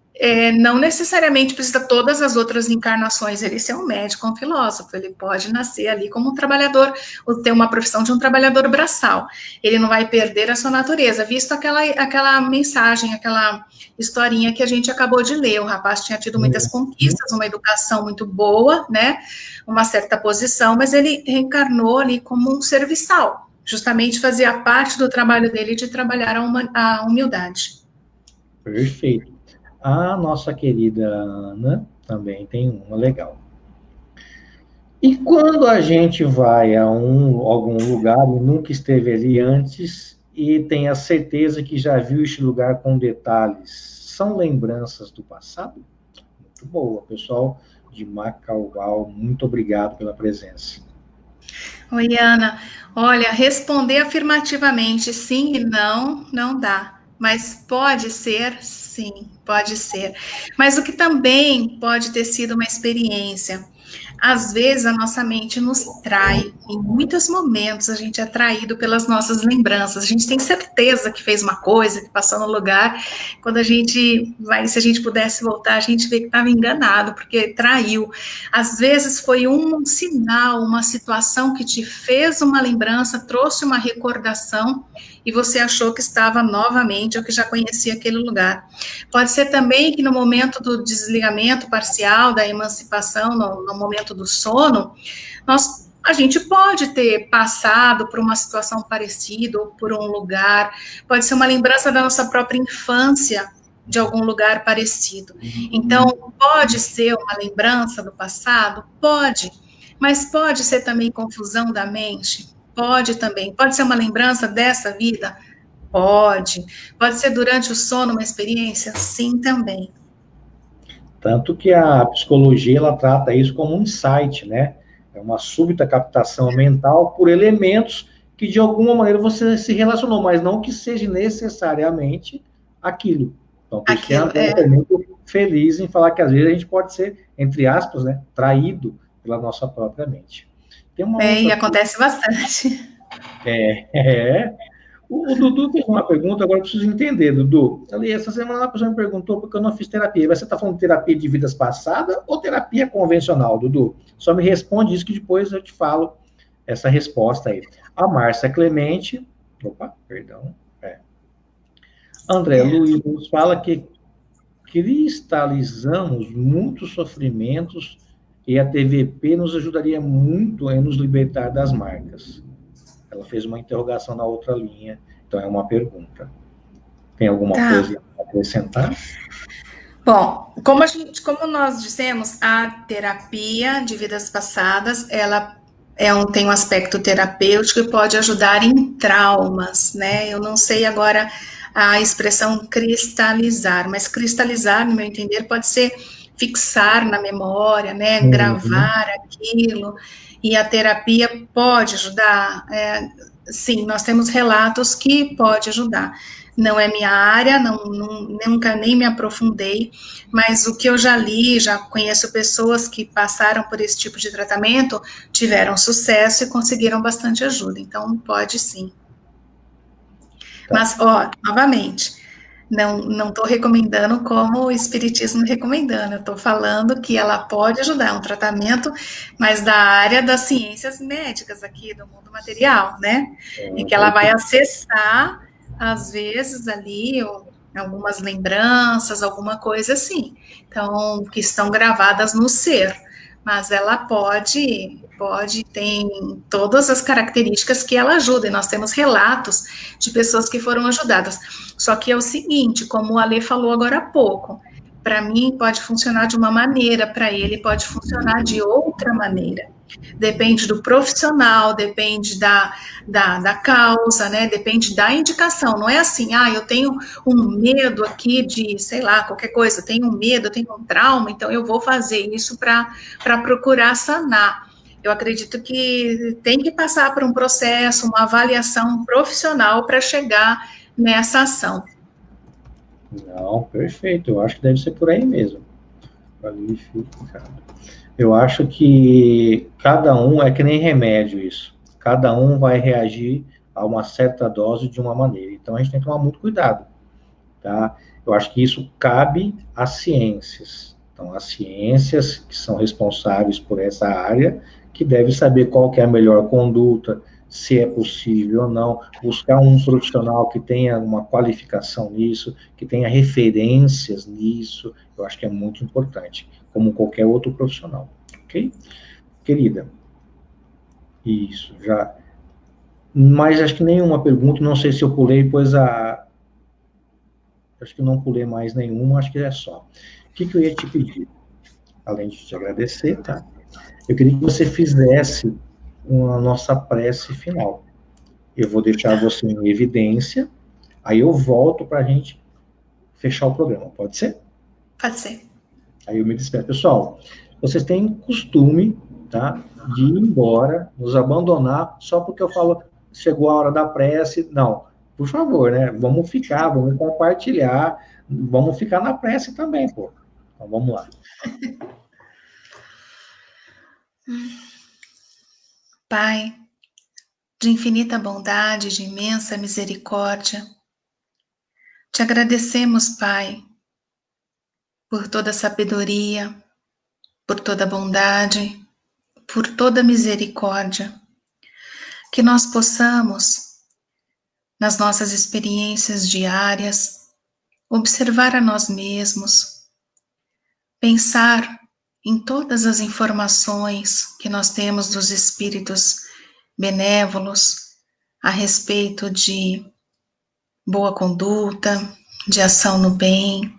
não necessariamente precisa todas as outras encarnações ele ser um médico, um filósofo, ele pode nascer ali como um trabalhador, ou ter uma profissão de um trabalhador braçal, ele não vai perder a sua natureza, visto aquela mensagem, aquela historinha que a gente acabou de ler, o rapaz tinha tido muitas conquistas, uma educação muito boa, né, uma certa posição, mas ele reencarnou ali como um serviçal, justamente fazia parte do trabalho dele de trabalhar a humildade. Perfeito. A nossa querida Ana também tem uma legal. E quando a gente vai a algum lugar e nunca esteve ali antes e tem a certeza que já viu este lugar com detalhes, são lembranças do passado? Muito boa, pessoal de Macaual, muito obrigado pela presença. Oi, Ana. Olha, responder afirmativamente sim e não dá. Mas pode ser, sim, pode ser. Mas o que também pode ter sido uma experiência. Às vezes a nossa mente nos trai, em muitos momentos a gente é traído pelas nossas lembranças, a gente tem certeza que fez uma coisa, que passou no lugar, quando a gente vai, se a gente pudesse voltar, a gente vê que estava enganado, porque traiu. Às vezes foi um sinal, uma situação que te fez uma lembrança, trouxe uma recordação, e você achou que estava novamente, ou que já conhecia aquele lugar. Pode ser também que no momento do desligamento parcial, da emancipação, no momento do sono, a gente pode ter passado por uma situação parecida, ou por um lugar, pode ser uma lembrança da nossa própria infância, de algum lugar parecido. Então, pode ser uma lembrança do passado? Pode, mas pode ser também confusão da mente? Pode também. Pode ser uma lembrança dessa vida? Pode. Pode ser durante o sono uma experiência? Sim, também. Tanto que a psicologia, ela trata isso como um insight, né? É uma súbita captação mental por elementos que, de alguma maneira, você se relacionou, mas não que seja necessariamente aquilo. Então, por isso que a André é muito feliz em falar que, às vezes, a gente pode ser, entre aspas, né, traído pela nossa própria mente. Tem uma outra... E acontece bastante. O Dudu fez uma pergunta, agora eu preciso entender, Dudu. Ali, essa semana uma pessoa me perguntou porque eu não fiz terapia. Você está falando de terapia de vidas passadas ou terapia convencional, Dudu? Só me responde isso que depois eu te falo essa resposta aí. A Márcia Clemente, André Luiz nos fala que cristalizamos muitos sofrimentos e a TVP nos ajudaria muito em nos libertar das marcas. Ela fez uma interrogação na outra linha, então é uma pergunta. Tem alguma coisa a acrescentar? Bom, como nós dissemos, a terapia de vidas passadas, ela tem um aspecto terapêutico e pode ajudar em traumas, né? Eu não sei agora a expressão cristalizar, mas cristalizar, no meu entender, pode ser fixar na memória, né? Gravar aquilo, e a terapia pode ajudar. Sim, nós temos relatos que pode ajudar. Não é minha área, nunca nem me aprofundei, mas o que eu já li, já conheço pessoas que passaram por esse tipo de tratamento, tiveram sucesso e conseguiram bastante ajuda, então pode sim. Mas, novamente, não estou recomendando como o Espiritismo recomendando, eu estou falando que ela pode ajudar, é um tratamento, mas da área das ciências médicas aqui, do mundo material, né? E que ela vai acessar, às vezes, ali, algumas lembranças, alguma coisa assim, então, que estão gravadas no ser, mas ela pode, tem todas as características que ela ajuda, e nós temos relatos de pessoas que foram ajudadas. Só que é o seguinte, como o Ale falou agora há pouco, para mim pode funcionar de uma maneira, para ele pode funcionar de outra maneira. Depende do profissional, depende da causa, né? Depende da indicação. Não é assim, eu tenho um medo aqui de, sei lá, qualquer coisa, eu tenho um medo, eu tenho um trauma, então eu vou fazer isso para procurar sanar. Eu acredito que tem que passar por um processo, uma avaliação profissional para chegar nessa ação. Não, perfeito. Eu acho que deve ser por aí mesmo. Eu acho que cada um é que nem remédio isso. Cada um vai reagir a uma certa dose de uma maneira. Então a gente tem que tomar muito cuidado, tá? Eu acho que isso cabe às ciências. Então as ciências que são responsáveis por essa área, que devem saber qual que é a melhor conduta, se é possível ou não, buscar um profissional que tenha uma qualificação nisso, que tenha referências nisso, eu acho que é muito importante, como qualquer outro profissional, ok? Querida, isso, já... Mas acho que nenhuma pergunta, não sei se eu pulei, pois acho que não pulei mais nenhuma, acho que é só. O que eu ia te pedir? Além de te agradecer, tá? Eu queria que você fizesse a nossa prece final. Eu vou deixar você em evidência, aí eu volto para a gente fechar o programa, pode ser? Pode ser. Aí eu me despeço. Pessoal, vocês têm costume, tá, de ir embora, nos abandonar, só porque eu falo, chegou a hora da prece. Não, por favor, né, vamos ficar, vamos compartilhar, vamos ficar na prece também, pô. Então, vamos lá. Pai, de infinita bondade, de imensa misericórdia, te agradecemos, Pai, por toda sabedoria, por toda bondade, por toda misericórdia, que nós possamos, nas nossas experiências diárias, observar a nós mesmos, pensar em todas as informações que nós temos dos espíritos benévolos a respeito de boa conduta, de ação no bem,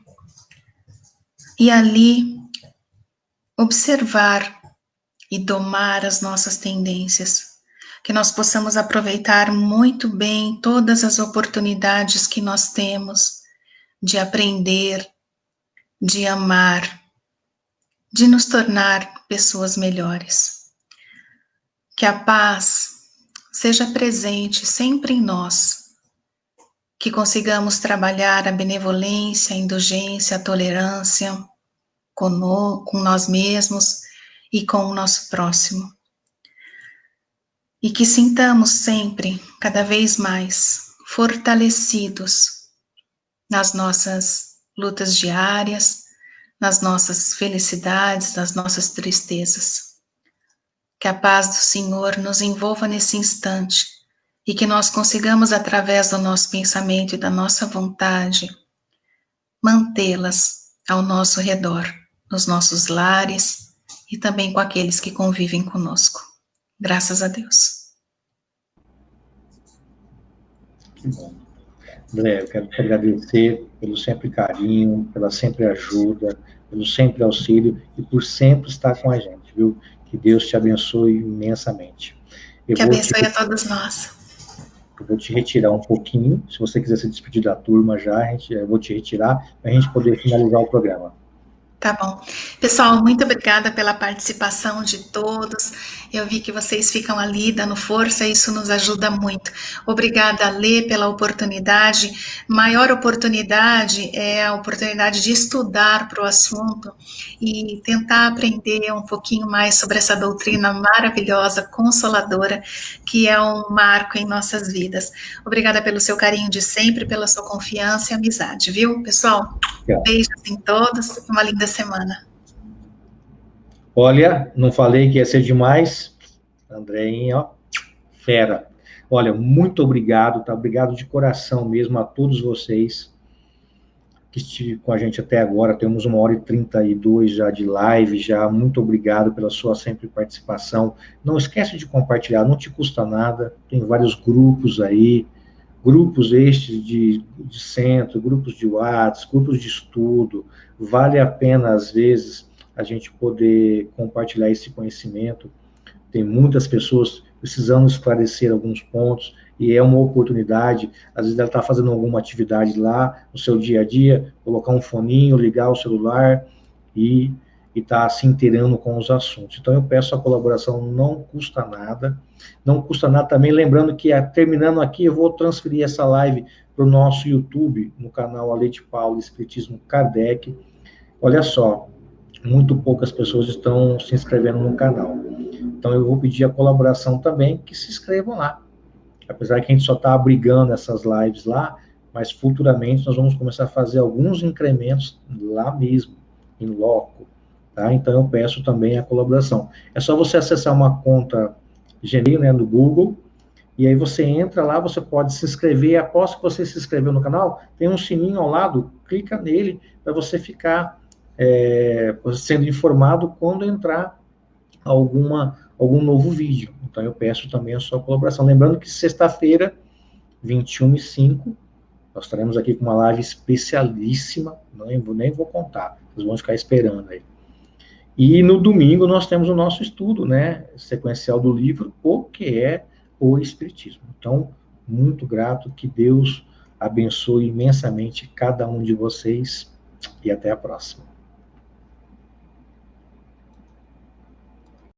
e ali observar e domar as nossas tendências, que nós possamos aproveitar muito bem todas as oportunidades que nós temos de aprender, de amar, de nos tornar pessoas melhores. Que a paz seja presente sempre em nós, que consigamos trabalhar a benevolência, a indulgência, a tolerância com nós mesmos e com o nosso próximo. E que sintamos sempre, cada vez mais, fortalecidos nas nossas lutas diárias, nas nossas felicidades, nas nossas tristezas. Que a paz do Senhor nos envolva nesse instante e que nós consigamos, através do nosso pensamento e da nossa vontade, mantê-las ao nosso redor, nos nossos lares e também com aqueles que convivem conosco. Graças a Deus. Que bom. André, eu quero te agradecer pelo sempre carinho, pela sempre ajuda, pelo sempre auxílio e por sempre estar com a gente, viu? Que Deus te abençoe imensamente. Que abençoe a todos nós. Eu vou te retirar um pouquinho, se você quiser se despedir da turma já, eu vou te retirar, para a gente poder finalizar o programa. Tá bom. Pessoal, muito obrigada pela participação de todos. Eu vi que vocês ficam ali dando força, isso nos ajuda muito. Obrigada, Lê, pela oportunidade. Maior oportunidade é a oportunidade de estudar para o assunto e tentar aprender um pouquinho mais sobre essa doutrina maravilhosa, consoladora, que é um marco em nossas vidas. Obrigada pelo seu carinho de sempre, pela sua confiança e amizade, viu, pessoal? Beijos em todos, uma linda semana. Olha, não falei que ia ser demais. Andréinha, ó, fera. Olha, muito obrigado, tá? Obrigado de coração mesmo a todos vocês que estiveram com a gente até agora. Temos 1h32 já de live, já. Muito obrigado pela sua sempre participação. Não esquece de compartilhar, não te custa nada. Tem vários grupos aí, grupos estes de centro, grupos de WhatsApp, grupos de estudo. Vale a pena, às vezes, a gente poder compartilhar esse conhecimento. Tem muitas pessoas precisando esclarecer alguns pontos, e é uma oportunidade. Às vezes ela está fazendo alguma atividade lá, no seu dia a dia, colocar um foninho, ligar o celular e está se inteirando com os assuntos. Então eu peço a colaboração, não custa nada. Não custa nada também, lembrando que terminando aqui, eu vou transferir essa live para o nosso YouTube, no canal Ale de Paula Espiritismo Kardec. Olha só, muito poucas pessoas estão se inscrevendo no canal. Então eu vou pedir a colaboração também, que se inscrevam lá. Apesar que a gente só está abrigando essas lives lá, mas futuramente nós vamos começar a fazer alguns incrementos lá mesmo, em loco. Tá? Então eu peço também a colaboração. É só você acessar uma conta Gmail, né, no Google, e aí você entra lá, você pode se inscrever, após que você se inscreveu no canal, tem um sininho ao lado, clica nele, para você ficar sendo informado quando entrar algum novo vídeo. Então eu peço também a sua colaboração. Lembrando que sexta-feira, 21h05, nós estaremos aqui com uma live especialíssima, nem vou contar, vocês vão ficar esperando aí. E no domingo nós temos o nosso estudo, né, sequencial do livro, O que é o Espiritismo. Então, muito grato, que Deus abençoe imensamente cada um de vocês e até a próxima.